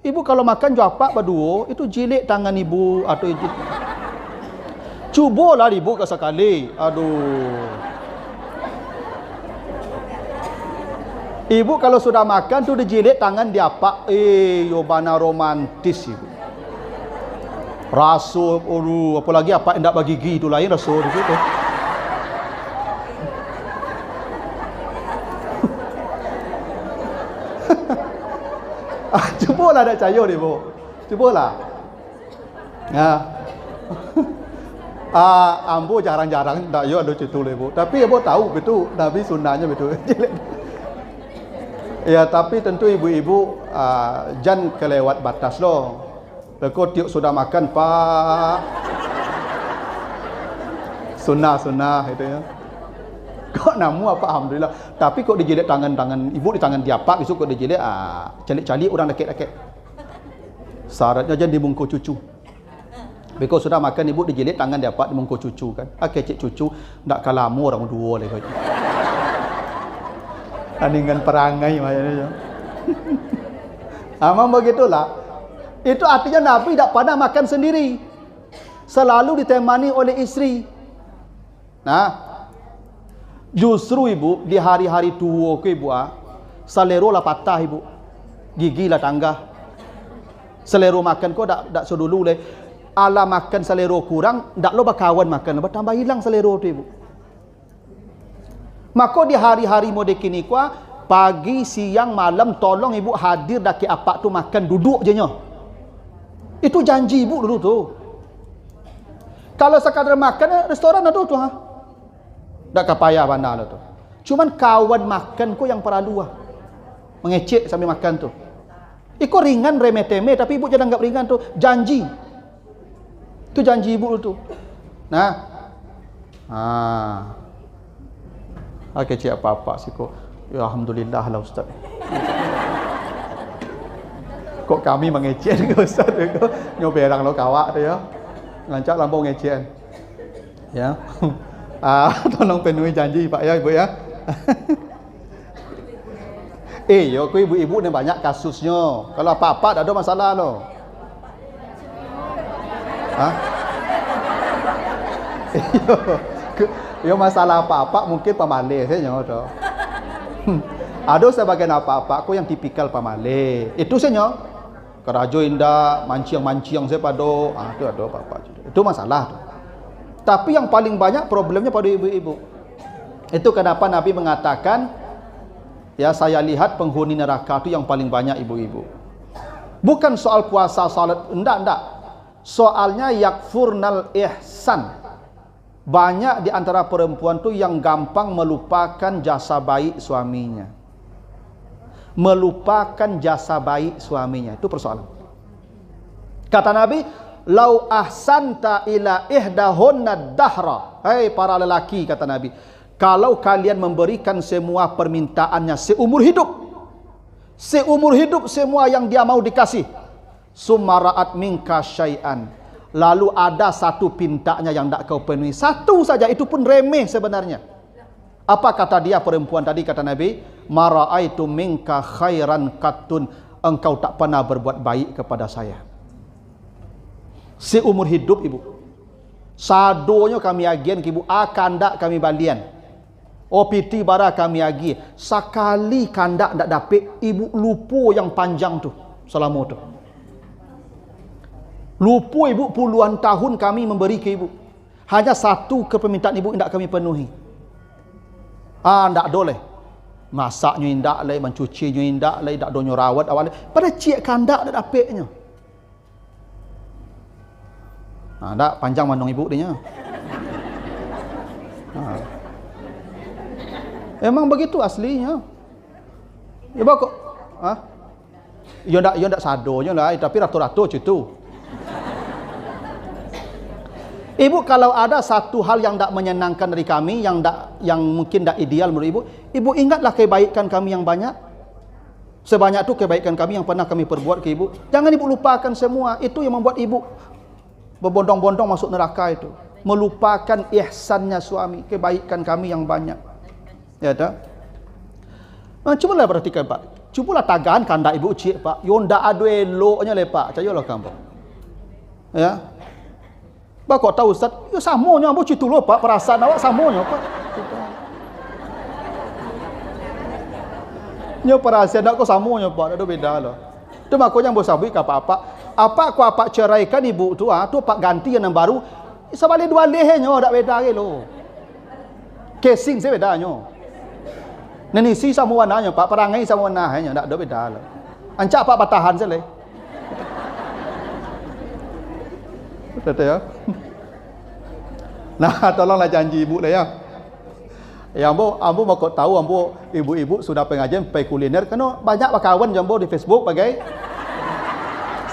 Ibu kalau makan jawab berdua, itu jilit tangan ibu atau cubalah ibu ke sekali. Aduh. Ibu kalau sudah makan tu dijilit tangan dia apa? Yobana romantis ibu. Rasa, apalagi apa endak bagi gigi itu lain rasa di situ. Cubalah dak cayo ibu. Cubalah. Ya. Ambo jarang-jarang ndak yo ada situ ibu. Tapi ibu tahu betul Nabi sunnahnya betul. Ya, tapi tentu ibu-ibu jangan kelewat batas loh. Kau tiuk sudah makan, Pak. Sunnah itu ya. Kok namu apa alhamdulillah. Tapi kok dijilat tangan ibu di tangan dia Pak, besok kok dijilat calik-calik orang dekek-dekek. Syaratnya jangan dibungkus cucu. Because sudah makan ibu dijilat tangan dia Pak dibungkus cucu kan. Kecik cucu ndak kalamu orang dua leh kau. Tandingan perangai macamnya. Memang begitulah. Itu artinya Nabi tidak pernah makan sendiri. Selalu ditemani oleh istri. Nah, justru ibu di hari-hari tua ke ibu selero lah patah ibu. Gigi lah tangga. Selero makan kau dak sedulu leh. Ala makan selero kurang, dak lo bakawan makan, bertambah hilang selero tu ibu. Maka di hari-hari mode kini kuah pagi, siang, malam tolong ibu hadir dak ke apa tu makan duduk je nya. Itu janji ibu dulu tu. Kalau sekadar makan restoran ada tu ha. Dak kapaya bandar lah tu. Cuman kawan makan ko yang perlu mengecek sambil makan tu. Iko ringan remeh-temeh tapi ibu jangan anggap ringan tu, janji. Tu janji ibu tu. Nah. Kecik apa-apa sih kok. Ya alhamdulillah lah ustaz. Kok kami mengecek ke ustaz kok nyoberang lo kawak tu ya. Ngancak lampau ngecekan. Ya. Tolong penuhi janji Pak ya Ibu ya. Yo ku ibu-ibu ni banyak kasusnya. Kalau apa-apa tak ada masalah lo. Yo masalah apa-apa mungkin pamale saja tu. Ada sebagian apa-apa aku yang tipikal pamale. Itu saja. Kerajo indah, manciang-manciang saya pado. Itu ada apa-apa. Itu masalah tu. Tapi yang paling banyak problemnya pada ibu-ibu. Itu kenapa Nabi mengatakan, ya saya lihat penghuni neraka itu yang paling banyak ibu-ibu. Bukan soal puasa, salat, enggak. Soalnya yakfurnal ihsan. Banyak di antara perempuan tu yang gampang melupakan jasa baik suaminya. Melupakan jasa baik suaminya. Itu persoalan. Kata Nabi, lau ahsanta ila ihdahunna dahra. Hai para lelaki, kata Nabi, kalau kalian memberikan semua permintaannya seumur hidup semua yang dia mau dikasih, sumaraat minka syai'an, lalu ada satu pintanya yang tak kau penuhi, satu saja, itu pun remeh sebenarnya. Apa kata dia perempuan tadi? Kata Nabi, mara'aitu minka khairan qattun, engkau tak pernah berbuat baik kepada saya seumur hidup ibu. Sadonya kami agian ke ibu, kandak kami balian. OPT bara kami agi. Sekali kandak tak dapat, ibu lupa yang panjang tu selama tu. Lupa ibu, puluhan tahun kami memberi ke ibu. Hanya satu permintaan ibu tidak kami penuhi. Tak boleh. Masaknya indak leh, mencucinya indak leh, tak donyo rawat awal. Pada cik kandak tak dapatnya. Tak panjang mandong ibu dia. Emang begitu aslinya. Ya kok yo ndak sadonya lah, tapi rato-rato situ. Ibu, kalau ada satu hal yang tak menyenangkan dari kami, yang mungkin tak ideal menurut ibu ingatlah kebaikan kami yang banyak. Sebanyak tu kebaikan kami yang pernah kami perbuat ke ibu. Jangan ibu lupakan semua. Itu yang membuat ibu berbondong-bondong masuk neraka itu. Melupakan ihsannya suami, kebaikan kami yang banyak. Ya tak? Cubalah perhatikan Pak. Cubalah tagaan kandak ibu cik Pak. Yo ndak ada eloknya le Pak. Cayolah kamu. Ya. Pak kok tahu Ustaz? Yo samonya ambo citu lo Pak, perasaan awak samonya Pak. Nyo perasaan aku samonya Pak, ada beda lah. Tu makanya ambo sabui ka apa-apa. Apa aku apa ceraikan ibu tu tu Pak ganti yang baru. Sebalik dua lehnya dak beda ke lo. Casing saya bedanya. Nenisi sama warnanya Pak, perangai sama warnanya tak ada beda lah. Ancak Pak batahan saja. Betul ya. Nah, tolonglah janji ibu lah ya. Ya ambo mau kau tahu ambo ibu-ibu sudah pengajian pai kuliner, karena banyak kawan jambo di Facebook bagai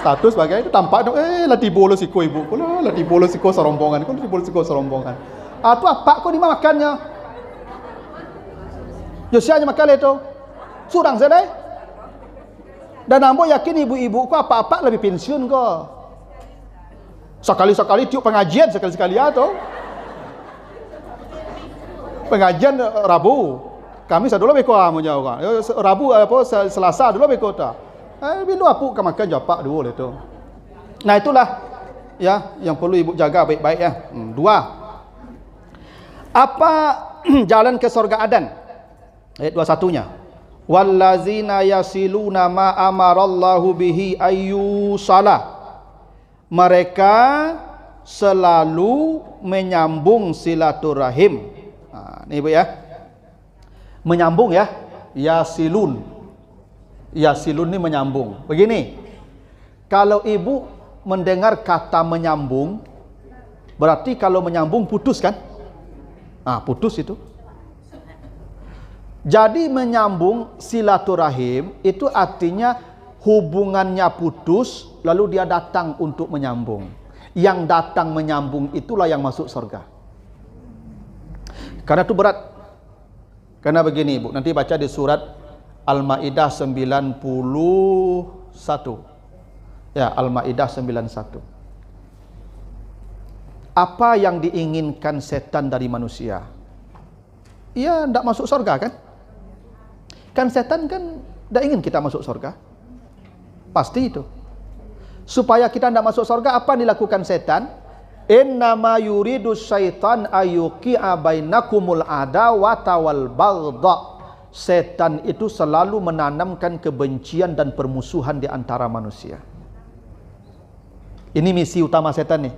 Status sebagai itu tampak tu, lah tiba lo siko ibu ko lah tiba lo siko serombongan, ko tiba lo siko serombongan. Tu apa ko di mana makannya? Yo siapa makan itu? Surang sedai. Dan ambo yakin ibu-ibu ko apa-apa lebih pensiun ko. Sekali-sekali tiup pengajian sekali-sekali atau pengajian Rabu. Kami dulu beko amunya orang. Rabu apa Selasa dulu beko ta. Bilu apu ke makan japak dulu itu. Nah itulah ya yang perlu ibu jaga baik-baik ya. Dua. Apa jalan ke surga Adan? Ayat 21-nya. Wallazina yasiluna ma amarallahu bihi ayyusala. Mereka selalu menyambung silaturahim. Ini ibu ya. Menyambung ya. Yasilun. Yasilun ini menyambung. Begini. Kalau ibu mendengar kata menyambung, berarti kalau menyambung putus kan? Putus itu. Jadi menyambung silaturahim itu artinya hubungannya putus, lalu dia datang untuk menyambung. Yang datang menyambung itulah yang masuk surga. Karena itu berat. Karena begini ibu, nanti baca di surat Al-Ma'idah 91. Ya, Al-Ma'idah 91. Apa yang diinginkan setan dari manusia? Ia tidak masuk surga kan? Kan setan kan tidak ingin kita masuk surga. Pasti itu. Supaya kita tidak masuk surga, apa yang dilakukan setan? Innama yuridu syaitan ayyuqi'a bainakumul adawata wal baghdha. Setan itu selalu menanamkan kebencian dan permusuhan di antara manusia. Ini misi utama setan nih.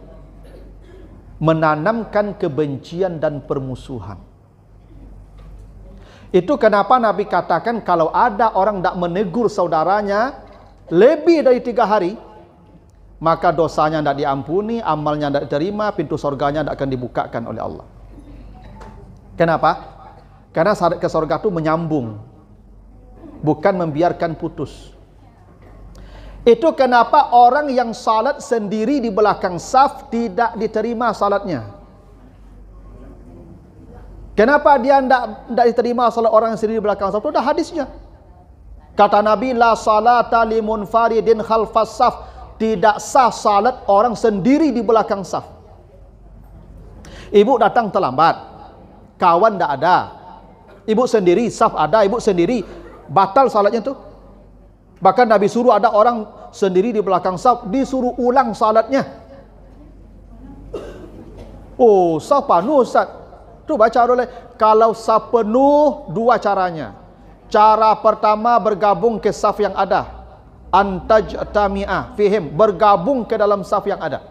Menanamkan kebencian dan permusuhan. Itu kenapa Nabi katakan kalau ada orang tidak menegur saudaranya lebih dari 3 hari, maka dosanya tidak diampuni, amalnya tidak diterima, pintu surganya tidak akan dibukakan oleh Allah. Kenapa? Karena syarat ke surga itu menyambung, bukan membiarkan putus. Itu kenapa orang yang salat sendiri di belakang saf tidak diterima salatnya. Kenapa dia tidak diterima salat orang yang sendiri di belakang saf? Itu dah hadisnya. Kata Nabi, la salata limunfaridin khalfas saf. Tidak sah salat orang sendiri di belakang saf. Ibu datang terlambat, kawan tidak ada, ibu sendiri, saf ada, ibu sendiri, batal salatnya tu. Bahkan Nabi suruh ada orang sendiri di belakang saf, disuruh ulang salatnya. Oh, saf penuh Ustaz. Tu baca oleh, kalau saf penuh 2 caranya. Cara pertama bergabung ke saf yang ada. Antajtami'ah fihim, bergabung ke dalam saf yang ada.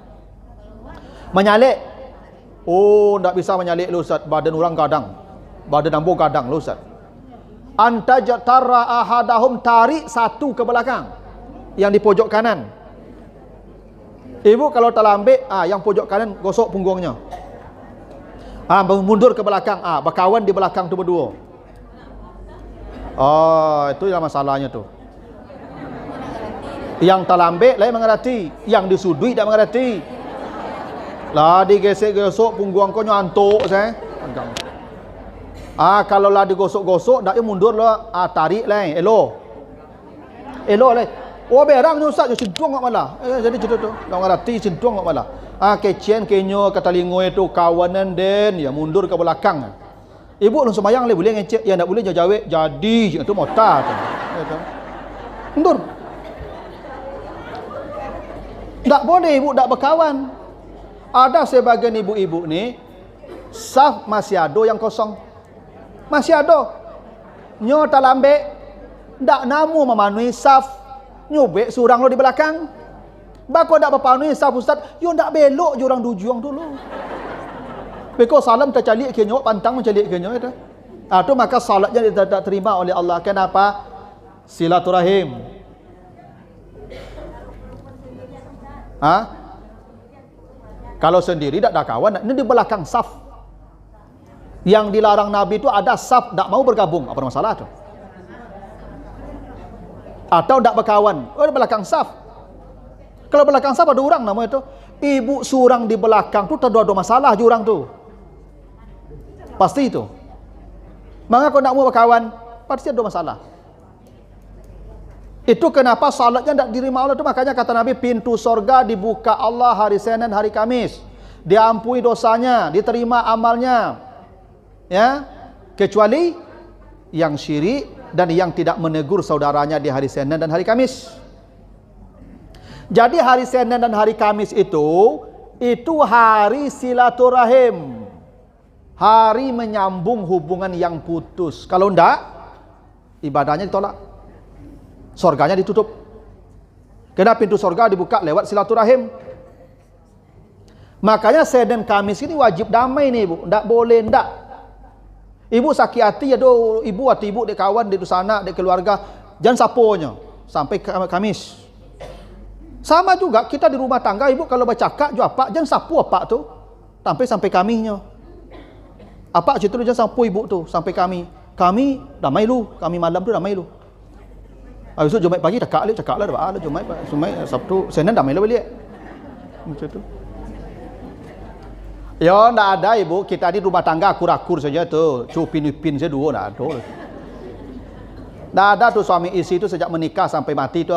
Menyalik, oh tak bisa menyalik lu Ustaz, badan orang gadang, badan ambo gadang lu Ustaz. Antajtara ahadahum, tarik satu ke belakang yang di pojok kanan. Ibu kalau terlambat, yang pojok kanan gosok punggungnya, mundur ke belakang, berkawan di belakang tu berdua. Itu yang masalahnya tu. Yang terlambat lain mengerti, yang disudui tak mengerti. Lah digesek-gesok punggung kau nyantuk saya. Kalau lah digosok-gosok dak mundur lah, tarik lain, elo lah. Oh berang ni Ustaz, centung kok malah. Jadi cerita tu, tak mengerti centung kok malah. Kecien kenyo kata lingo itu kawanan den, ya mundur ke belakang. Ibu lu sembayang le boleh ngecek, ya tak boleh jawab jadi itu mota tu. Mundur. Tak boleh ibu tak berkawan. Ada sebagian ibu-ibu ni saf masih ada yang kosong. Masih ada. Nyo tak lambat, tak namu memenuhi saf. Nyobek surang lo di belakang. Bako tak memenuhi saf Ustaz, yo tak belok je orang dujuang dulu. Beko salam tercalik ke nyo, pantang mencalik ke nyo itu. Tu maka salatnya tidak terima oleh Allah. Kenapa? Silaturahim. Kalau sendiri tak ada kawan, ini di belakang saf. Yang dilarang Nabi itu ada saf tak mau bergabung, apa masalah tu? Atau tak berkawan, di belakang saf. Kalau belakang siapa ada orang nama itu. Ibu surang di belakang tu ada masalah jurang tu. Pasti itu. Maka kau nak mau berkawan, pasti ada masalah. Itu kenapa salatnya tidak diterima Allah tu. Makanya kata Nabi, pintu sorga dibuka Allah hari Senin, hari Kamis. Diampuni dosanya, diterima amalnya. Ya, kecuali yang syirik dan yang tidak menegur saudaranya di hari Senin dan hari Kamis. Jadi hari Senin dan hari Kamis itu hari silaturahim. Hari menyambung hubungan yang putus. Kalau enggak, ibadahnya ditolak. Sorganya ditutup. Karena pintu sorga dibuka lewat silaturahim. Makanya Senin Kamis ini wajib damai nih ibu. Tak boleh ndak. Ibu sakit hati ya do, ibu hati ibu dek kawan dek sana dek keluarga, jangan saponya sampai Kamis. Sama juga kita di rumah tangga ibu kalau bercakap jo apa jangan sapu apa tu sampai Kamisnya. Apa situ jangan sapu ibu tu sampai kami damai lu, kami malam tu damai lu. Habis tu Jumaat pagi cakap lah dah Jumaat Sabtu Senin damai lah balik. Macam tu. Ya, tak ada ibu. Kita di rumah tangga akur-akur saja tu. Cupin-upin saja dua, tak ada. Tak ada tu suami isteri tu sejak menikah sampai mati tu.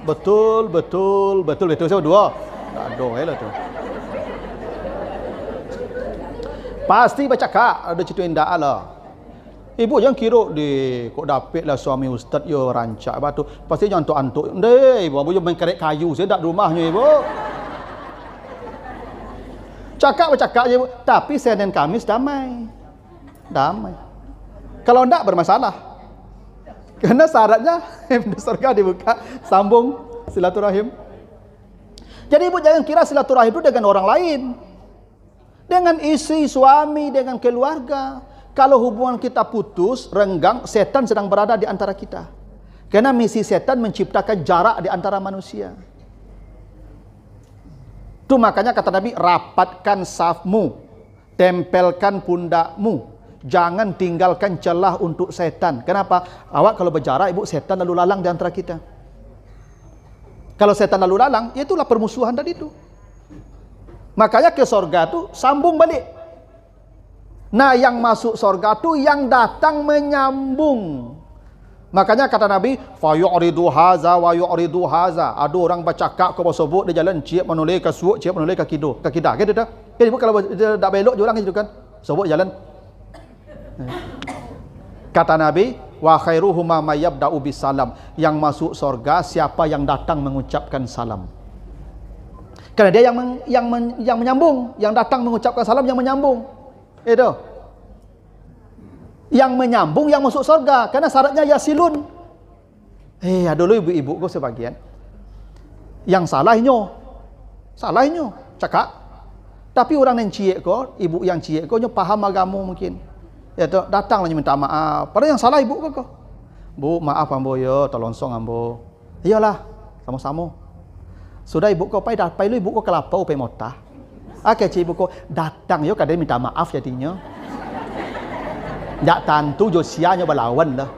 Betul saja dua. Tak ada lah tu. Pasti bercakap. Ada cerita indah lah. Ibu jangan kira di kok dapat lah suami ustaz yo rancak batu. Pasti jangan antuk-antuk. Ndeh, ibu main kerek kayu saya dak rumahnya ibu. Bercakap je ibu. Tapi Senin Kamis damai. Kalau ndak bermasalah. Karena syaratnya pintu surga dibuka, sambung silaturahim. Jadi ibu jangan kira silaturahim itu dengan orang lain. Dengan istri, suami, dengan keluarga. Kalau hubungan kita putus, renggang, setan sedang berada di antara kita. Karena misi setan menciptakan jarak di antara manusia. Itu makanya kata Nabi, rapatkan safmu, tempelkan pundakmu, jangan tinggalkan celah untuk setan. Kenapa? Awak kalau berjarak, ibu, setan lalu lalang di antara kita. Kalau setan lalu lalang, itulah permusuhan tadi itu. Makanya ke sorga itu sambung balik. Nah, yang masuk sorga tu yang datang menyambung. Makanya kata Nabi, fa yu'ridu haza wa yu'ridu haza. Ada orang bercakap kau sebut dia jalan ciep menoleh ke suuk, ciep menoleh ke kido, ke kidah. Gitu dah. Jadi kalau dak belok je orang gitu kan. Sebut jalan. Kata Nabi, wa khairuhuma may yabda'u bisalam. Yang masuk sorga siapa yang datang mengucapkan salam. Karena dia yang menyambung, yang datang mengucapkan salam yang menyambung. Itu yang menyambung yang masuk surga karena syaratnya yasilun. Ada dulu ibu-ibu kau sebagian yang salahnya cakap, tapi orang yang ciek kau, ibu yang ciek kau paham agama mungkin ya tu datanglah minta maaf padahal yang salah ibu kau. Bu maaf ambo yo tolong song ambo. Iyalah sama-sama sudah ibu kau pai lu ibu kau kelapau pai motah. Kecik ibu kau datang yo kadang minta maaf jadinya. Tak tentu Josianya berlawan dah.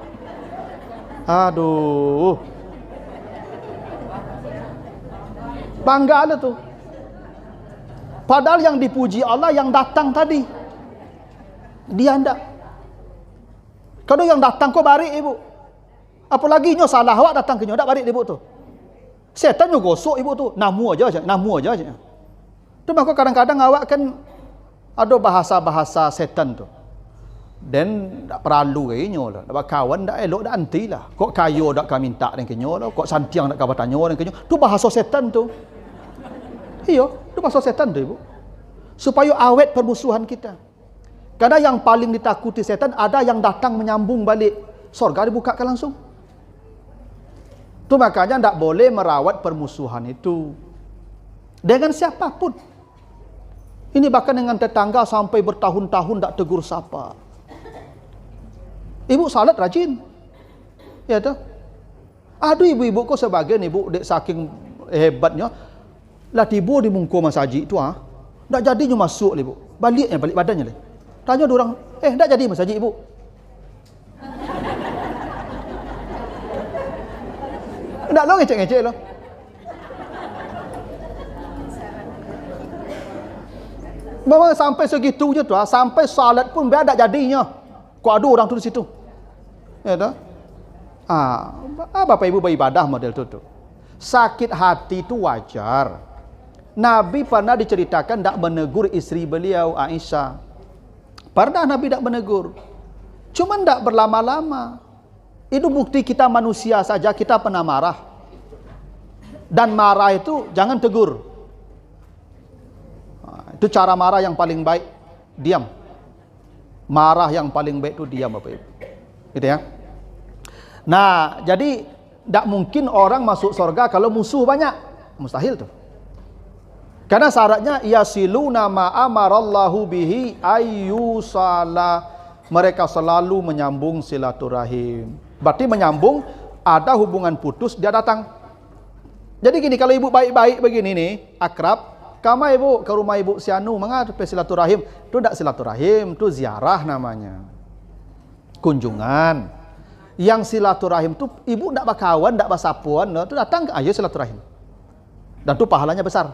Aduh. Bangga lah tu. Padahal yang dipuji Allah yang datang tadi. Dia ndak. Kalau yang datang kau balik ibu. Apalagi nyo salah awak datang ke nyo dak balik ibu tu. Setan nyo gosok ibu tu. Namu aja. Tu maka kadang-kadang awak kan ada bahasa-bahasa setan tu. Dan tak perlu kenyo lah. Nak kawan dak elok dak anti lah. Kok kayo dak ka minta dengan kenyo lah. Kok santiang dak ka bertanya dengan kenyo. Tu bahasa setan tu. Iyo, tu bahasa setan tu ibu. Supaya awet permusuhan kita. Karena yang paling ditakuti setan ada yang datang menyambung balik. Surga dibukakan langsung. Tu makanya ndak boleh merawat permusuhan itu. Dengan siapapun. Ini bahkan dengan tetangga sampai bertahun-tahun tak tegur sapa. Ibu salat rajin. Ya tu. Aduh ibu-ibu kau sebagian ibu dek saking hebatnya lah tiba di mungko masjid tu tak jadinya masuk ibu. Balik badannya le. Tanya orang, tak jadi masjid ibu. Tak lo ngecek-ngecek lo. Memang sampai segitunya tu, sampai salat pun biar tak jadinya. Kok ada orang tu di situ. Ya tak? Bapak ibu beribadah model tu. Sakit hati tu wajar. Nabi pernah diceritakan tak menegur isteri beliau Aisyah. Pernah Nabi tak menegur. Cuma tak berlama-lama. Itu bukti kita manusia saja, kita pernah marah. Dan marah itu jangan tegur. Itu cara marah yang paling baik, diam. Marah yang paling baik itu diam, Bapak Ibu. Gitu ya. Nah, jadi tidak mungkin orang masuk surga kalau musuh banyak. Mustahil tuh. Karena syaratnya yasiluna ma amarallahu bihi ayyusala. Mereka selalu menyambung silaturahim. Berarti menyambung, ada hubungan putus, dia datang. Jadi gini, kalau ibu baik-baik begini nih, akrab, kamu ibu ke rumah ibu si Anu, mengapa silaturahim? Itu tidak silaturahim, itu ziarah namanya. Kunjungan. Yang silaturahim itu ibu tidak berkawan, tidak bersapuan, itu datang aja silaturahim. Dan itu pahalanya besar.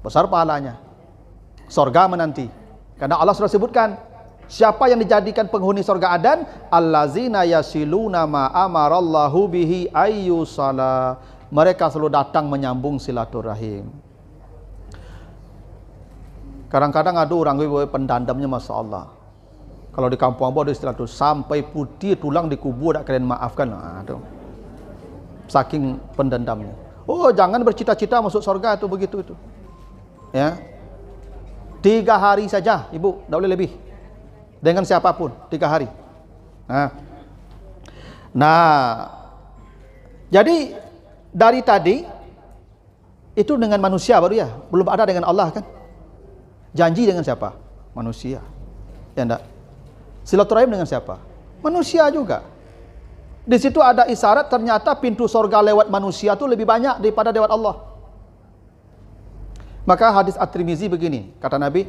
Besar pahalanya. Surga menanti. Karena Allah sudah sebutkan, siapa yang dijadikan penghuni surga Adan? Allazina yasiluna ma amarallahu bihi ayyusala. Mereka selalu datang menyambung silaturahim. Kadang-kadang ada orang pendandamnya, Masya Allah. Kalau di kampung Abah ada istilah itu, sampai putih tulang dikubur tak kalian maafkan. Itu. Saking pendendamnya. Oh, jangan bercita-cita masuk surga itu begitu itu. Ya. 3 hari saja, ibu, tak boleh lebih. Dengan siapapun, 3 hari. Nah, jadi dari tadi itu dengan manusia baru ya, belum ada dengan Allah kan? Janji dengan siapa? Manusia. Ya enggak? Silaturahim dengan siapa? Manusia juga. Di situ ada isyarat ternyata pintu surga lewat manusia itu lebih banyak daripada lewat Allah. Maka hadis At-Tirmizi begini, kata Nabi,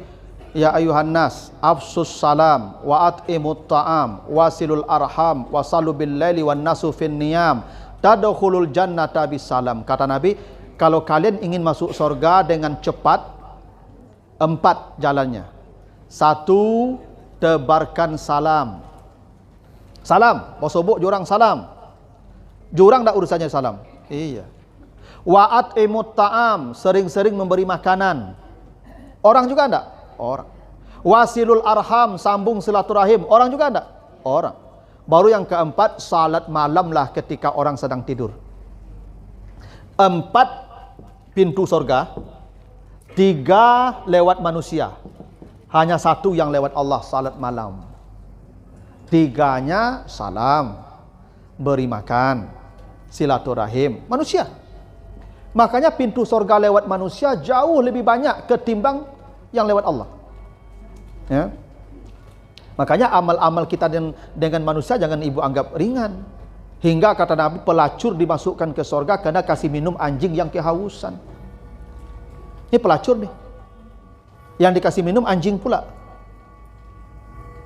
ya ayuhan nas, afsus salam wa at'imut ta'am wasilul arham wasallu bil laili wan nasu fin niyam tadkhulul jannata bisalam. Kata Nabi, kalau kalian ingin masuk surga dengan cepat, 4 jalannya. 1, tebarkan salam. Salam, bosobok jurang salam. Jurang tak urusannya salam. Iya. Wa at'imut ta'am, sering-sering memberi makanan. Orang juga enggak? Orang. Wasilul arham, sambung silaturahim. Orang juga enggak? Orang. Baru yang keempat, salat malam lah ketika orang sedang tidur. 4 pintu surga, 3 lewat manusia. Hanya 1 yang lewat Allah, salat malam. 3-nya salam, beri makan, silaturahim, manusia. Makanya pintu surga lewat manusia jauh lebih banyak ketimbang yang lewat Allah. Ya. Makanya amal-amal kita dengan manusia jangan ibu anggap ringan. Hingga kata Nabi, pelacur dimasukkan ke surga karena kasih minum anjing yang kehausan. Ini pelacur nih. Yang dikasih minum anjing pula.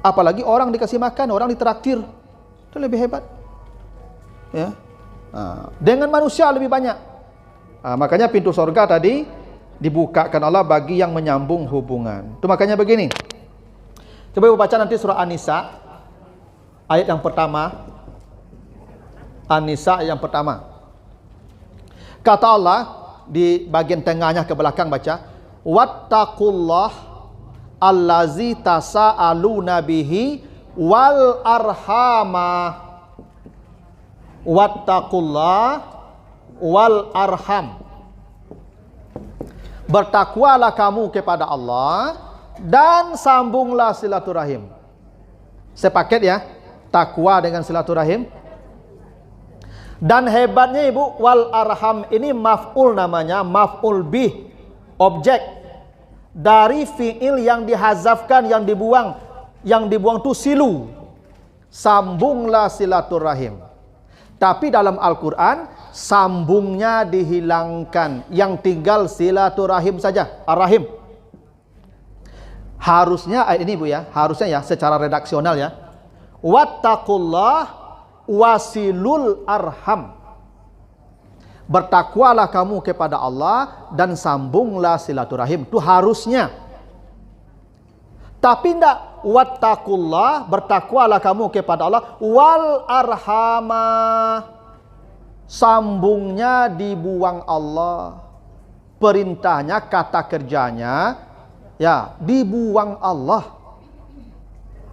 Apalagi orang dikasih makan, orang ditraktir. Itu lebih hebat. Ya. Dengan manusia lebih banyak. Makanya pintu surga tadi dibukakan Allah bagi yang menyambung hubungan. Itu makanya begini. Coba ibu baca nanti surah An-Nisa ayat yang pertama. An-Nisa ayat yang pertama. Kata Allah di bagian tengahnya ke belakang baca, wattaqullah allazi tasaaluna bihi wal arhama. Wattaqullah wal arham. Bertakwalah kamu kepada Allah dan sambunglah silaturahim. Sepaket ya, takwa dengan silaturahim. Dan hebatnya ibu, wal arham ini maf'ul namanya, maf'ul bih, objek dari fi'il yang dihazafkan, yang dibuang. Yang dibuang itu silu. Sambunglah silaturahim. Tapi dalam Al-Quran, sambungnya dihilangkan. Yang tinggal silaturahim saja, ar-rahim. Harusnya ayat ini bu ya, harusnya ya secara redaksional ya. Wattaqullah wasilul arham. Bertakwalah kamu kepada Allah dan sambunglah silaturahim. Itu harusnya. Tapi ndak wattaqullah, bertakwalah kamu kepada Allah, wal arhama, sambungnya dibuang Allah. Perintahnya, kata kerjanya ya dibuang Allah.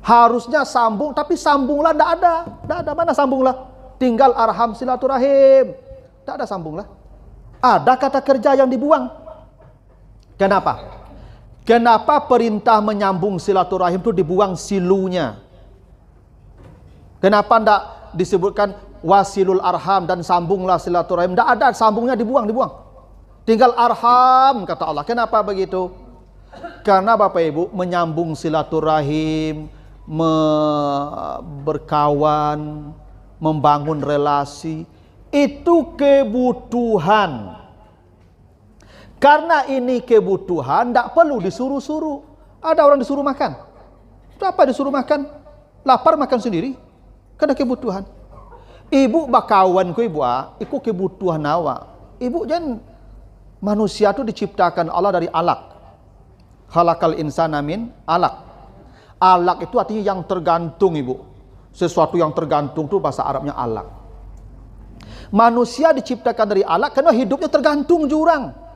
Harusnya sambung, tapi sambunglah ndak ada. Ndak ada, mana sambunglah? Tinggal arham silaturahim. Ndak ada sambunglah. Ada kata kerja yang dibuang. Kenapa? Kenapa perintah menyambung silaturahim itu dibuang silunya? Kenapa ndak disebutkan wasilul arham dan sambunglah silaturahim? Ndak ada, sambungnya dibuang. Tinggal arham kata Allah. Kenapa begitu? Karena Bapak Ibu menyambung silaturahim, berkawan, membangun relasi, itu kebutuhan. Karena ini kebutuhan, tidak perlu disuruh-suruh. Ada orang disuruh makan. Itu apa disuruh makan? Lapar makan sendiri. Karena kebutuhan. Ibu bakawan ku ibu, itu kebutuhan awak. Ibu jangan, manusia itu diciptakan Allah dari alaq. Khalaqal insana min alaq. Alaq itu artinya yang tergantung, ibu. Sesuatu yang tergantung itu bahasa Arabnya alaq. Manusia diciptakan dari alaq karena hidupnya tergantung jurang.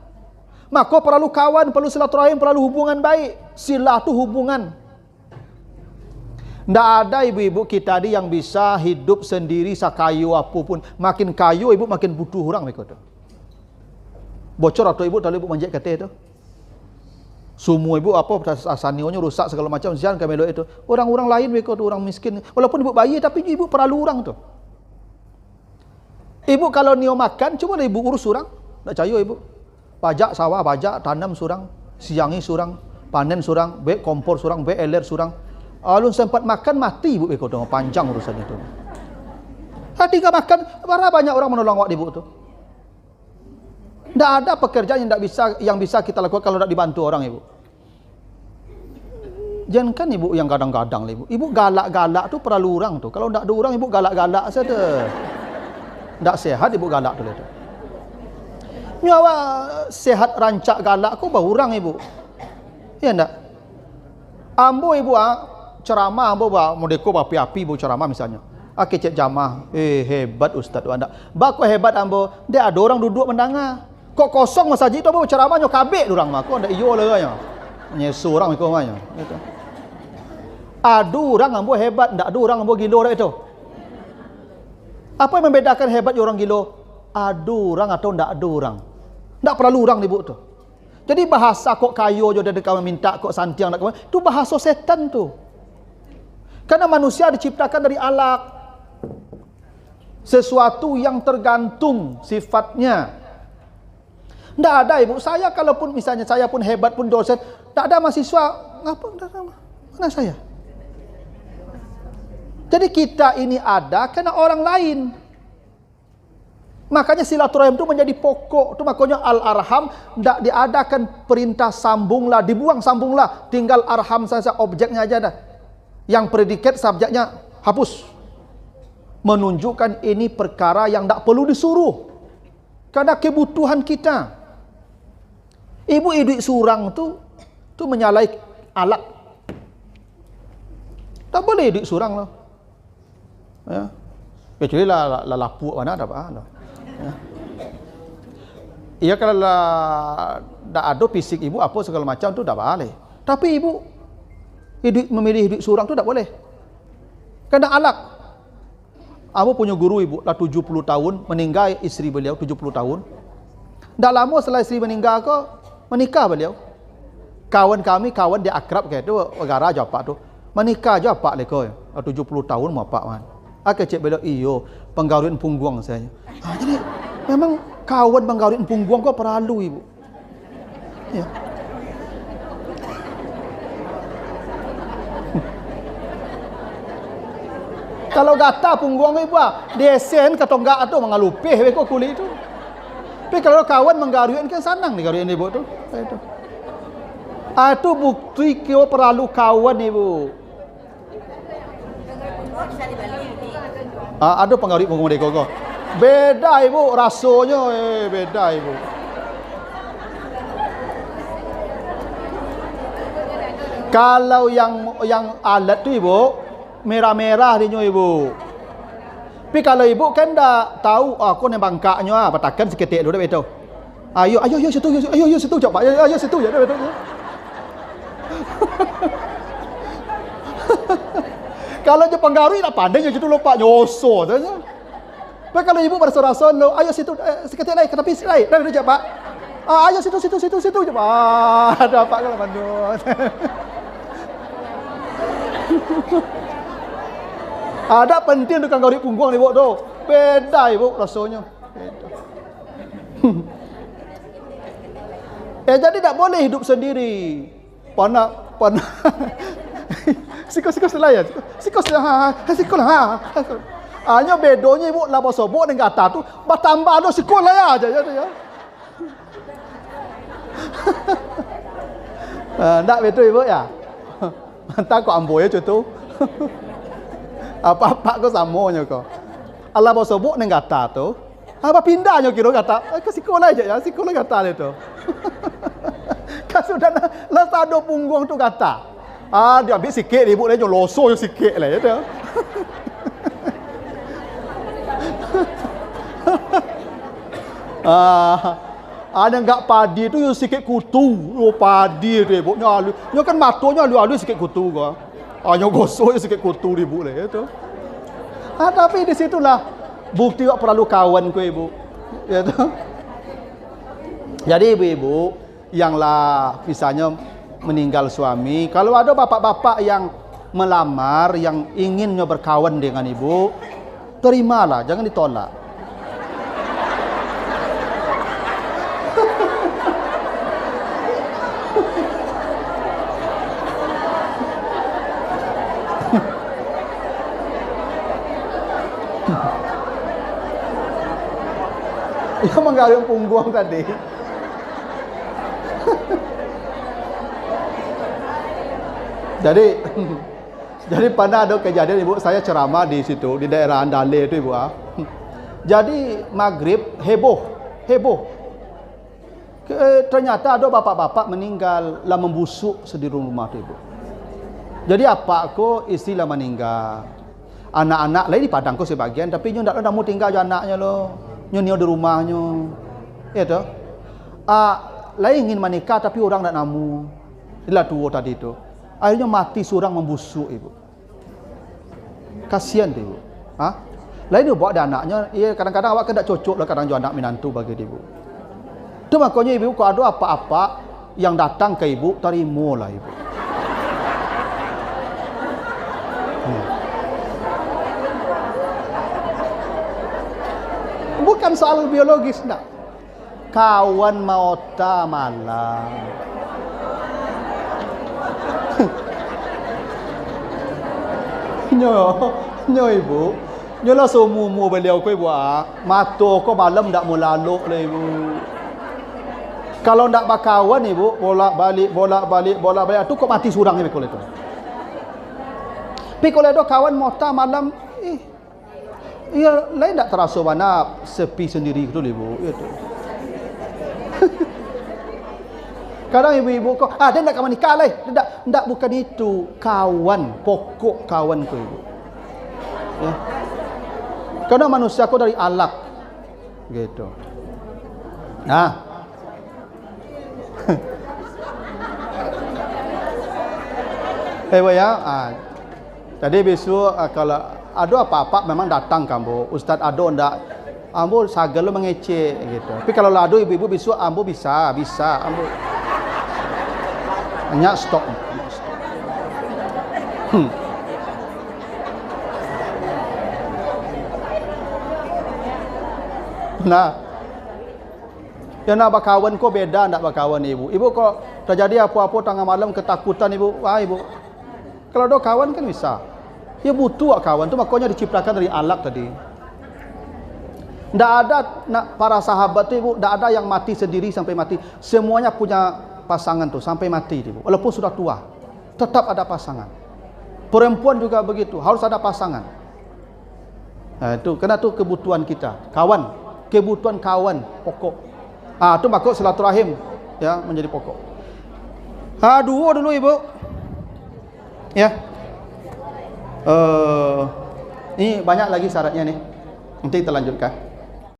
Maka perlu kawan, perlu silaturahim, perlu hubungan baik. Sila itu hubungan. Tidak ada ibu-ibu kita di yang bisa hidup sendiri sakayu apapun. Makin kayu ibu makin butuh orang mereka itu. Bocor atau ibu kalau ibu manjat kata itu. Semua ibu apa asanionya rusak segala macam sian kamelo itu. Orang-orang lain mereka itu orang miskin. Walaupun ibu bayi tapi ibu perlu orang tu. Ibu kalau nio makan cuma ibu urus orang. Tak cayo ibu. Pajak sawah, pajak tanam surang, siangi surang, panen surang, be kompor surang, be eler surang. Alun sempat makan mati ibu beko tu, panjang urusan itu. Hati gak makan, berapa banyak orang menolong awak ibu tu. Tidak ada pekerjaan yang bisa kita lakukan kalau tidak dibantu orang ibu. Jangan kan ibu yang kadang-kadang ibu. Ibu galak-galak tu perlu orang tu. Kalau tidak ada orang ibu galak-galak saja. Tidak sehat ibu galak tu itu. Nyawa sehat rancak galak kau bahu orang ibu. Ya ndak? Ambo ibu ceramah ambo modeko api-api ibu ceramah misalnya. Kecek jamah. Hebat ustaz anda. Bako hebat ambo. Dia ada orang duduk mendengar. Kok kosong masjid itu ambo ceramahnya kabeh orang mah. Kok ndak iyo laganya. Nyesu orang ikut manya. Gitu. Adu orang ambo hebat, ndak ada orang ambo gilo itu. Apa yang membedakan hebat orang gilo? Adu orang atau ndak ada orang. Tak perlu orang ibu tu. Jadi bahasa kok kayu je dia kawan minta kok santiang nak kawan, tu bahasa setan tu. Karena manusia diciptakan dari alaq. Sesuatu yang tergantung sifatnya. Tak ada ibu. Saya kalaupun misalnya saya pun hebat pun dosen, tak ada mahasiswa, ngapa mana saya? Jadi kita ini ada karena orang lain. Makanya silaturahim itu menjadi pokok. Itu makanya al-arham tidak diadakan perintah sambunglah, dibuang sambunglah. Tinggal arham saja, objeknya aja dah. Yang predikat subjeknya hapus. Menunjukkan ini perkara yang tidak perlu disuruh. Karena kebutuhan kita. Ibu hidup surang tu menyalahi alaq. Tak boleh hidup surang lah. Ya. Kecuali lah lapuk mana ada apa lah. Iya kalau tak ada fisik ibu apa segala macam tu tak boleh. Tapi ibu memilih hidup surang tu tak boleh. Kena alaq. Aku punya guru ibu lah 70 tahun meninggal isteri beliau 70 tahun. Tak lama setelah isteri meninggal ke menikah beliau. Kawan kami kawan dia akrab kayak tu negara Japak tu. Menikah Japak leko 70 tahun mau pak man. Aku cek beliau iyo penggawin punggung saya. Jadi memang kawan penggawin punggung kau perlu ibu. Ya. Kalau gata punggung ibu desen ketonggak atau mengalupih beko kulit itu. Tapi kalau kawan menggaruin kan senang digaruin ibu tu. Itu. Itu bukti kau perlu kawan ibu. Ada pengaruh punggung deko kau. Beda ibu rasanya beda ibu. Kalau yang alat tu ibu, merah-merah dia ibu. Tapi kalau ibu kan dah tahu, aku ni bangkaknya, batakan seketik dulu betul. Ayo situ, ayo situ coba, ayo situ ya betul. Kalau je pengaruh tak pandai je tu lupa nyoso saja. Tapi kalau ibu berasa-rasa lo, ayo situ seketik lain, ke tepi lain, dah betul pak. Ayo situ coba. Ada apa kalau mandut. Ada penting tukang garik punggung ibu tu. Beda ibu rasanya. Beda. Jadi tak boleh hidup sendiri. Pana. Sikos selayan. Sikos lah. Hanya bedonya ibu lah bosobok dengan kata tu bertambah do sikos lah aja ya. Tak betul ibu ya. Entah kau amboy je tu. Apa-apa kau samonya kau. Allah bosobok dengan kata tu. Apa pindahnya kira kata. Ke sekolah aja ya, sekolah kata dia tu. Kan sudah lah sado punggung tu kata. Dia ambil sikit ibu dia loso je sikit lah ya tu. Ada enggak padi tu yang sikit kutu. Padi tu ibu nya kan matonya alu sikit kutu kau. Hanya gosok sikit kutu ibu lah ya tu. Tapi di situlah bukti awak perlu kawan ku ibu. Ya tu. Jadi ibu-ibu yang lah misalnya meninggal suami, kalau ada bapak-bapak yang melamar, yang inginnya berkawan dengan ibu, terimalah, jangan ditolak. Yang menggarung punggung tadi. Jadi pernah ada kejadian ibu, saya ceramah di situ di daerah Andale itu ibu. Jadi maghrib heboh. Ternyata ada bapak-bapak meninggal lah membusuk di rumah itu ibu. Jadi apa aku istilah meninggal. Anak-anak lain di padang ko sebagian, tapi nyo ndak mau tinggal jo anaknya lo. Nyo di rumahnya. Ya toh. Lain ingin menikah tapi orang nak namu. Itulah tua tadi itu. Akhirnya mati seorang membusuk ibu. Kasihan dia ibu. Lain dia buat ada anaknya, ya kadang-kadang awak kan tak cocok lah kadang anak minantu bagi ibu. Itu makanya ibu kalau ada apa-apa yang datang ke ibu, terimalah ibu. Bukan soal biologis nak. Kawan mauta malam. Nyo ibu, nyo lah semua beliau kau ibu mato kau malam tak mau lalu lah ibu. Kalau tak berkawan ibu, bolak-balik tu kau mati surang ni kalau itu. Tapi kalau ada kawan mauta malam, ya lain tak terasa mana sepi sendiri tu ibu. Itu. Kadang ibu-ibu kau, dia nak kawan nikah lah. Dia bukan itu. Kawan, pokok kawan kau ibu. Ya. Karena manusia kau dari alak. Gitu. Nah. Ibu ya. Tadi besok kalau ada apa-apa memang datang kamu. Ustaz Ado ndak. Ambo sagel lo mengecek gitu. Tapi kalau lado ibu-ibu besok ambo bisa ambo. Hanya stok. Nah, yang nak berkawan kau beda nak berkawan ibu. Ibu kok terjadi apa-apa tengah malam ketakutan ibu. Ibu. Kalau ada kawan kan bisa. Ya butuh kawan tu makanya diciptakan dari alak tadi. Tak ada para sahabat tu ibu, tak ada yang mati sendiri sampai mati. Semuanya punya pasangan tu sampai mati ibu. Walaupun sudah tua, tetap ada pasangan. Perempuan juga begitu, harus ada pasangan. Nah, itu karena tu kebutuhan kita, kawan, kebutuhan kawan pokok. Itu makhluk silaturahim ya menjadi pokok. Dua dulu ibu. Ya. Ini banyak lagi syaratnya nih. Nanti kita lanjutkan.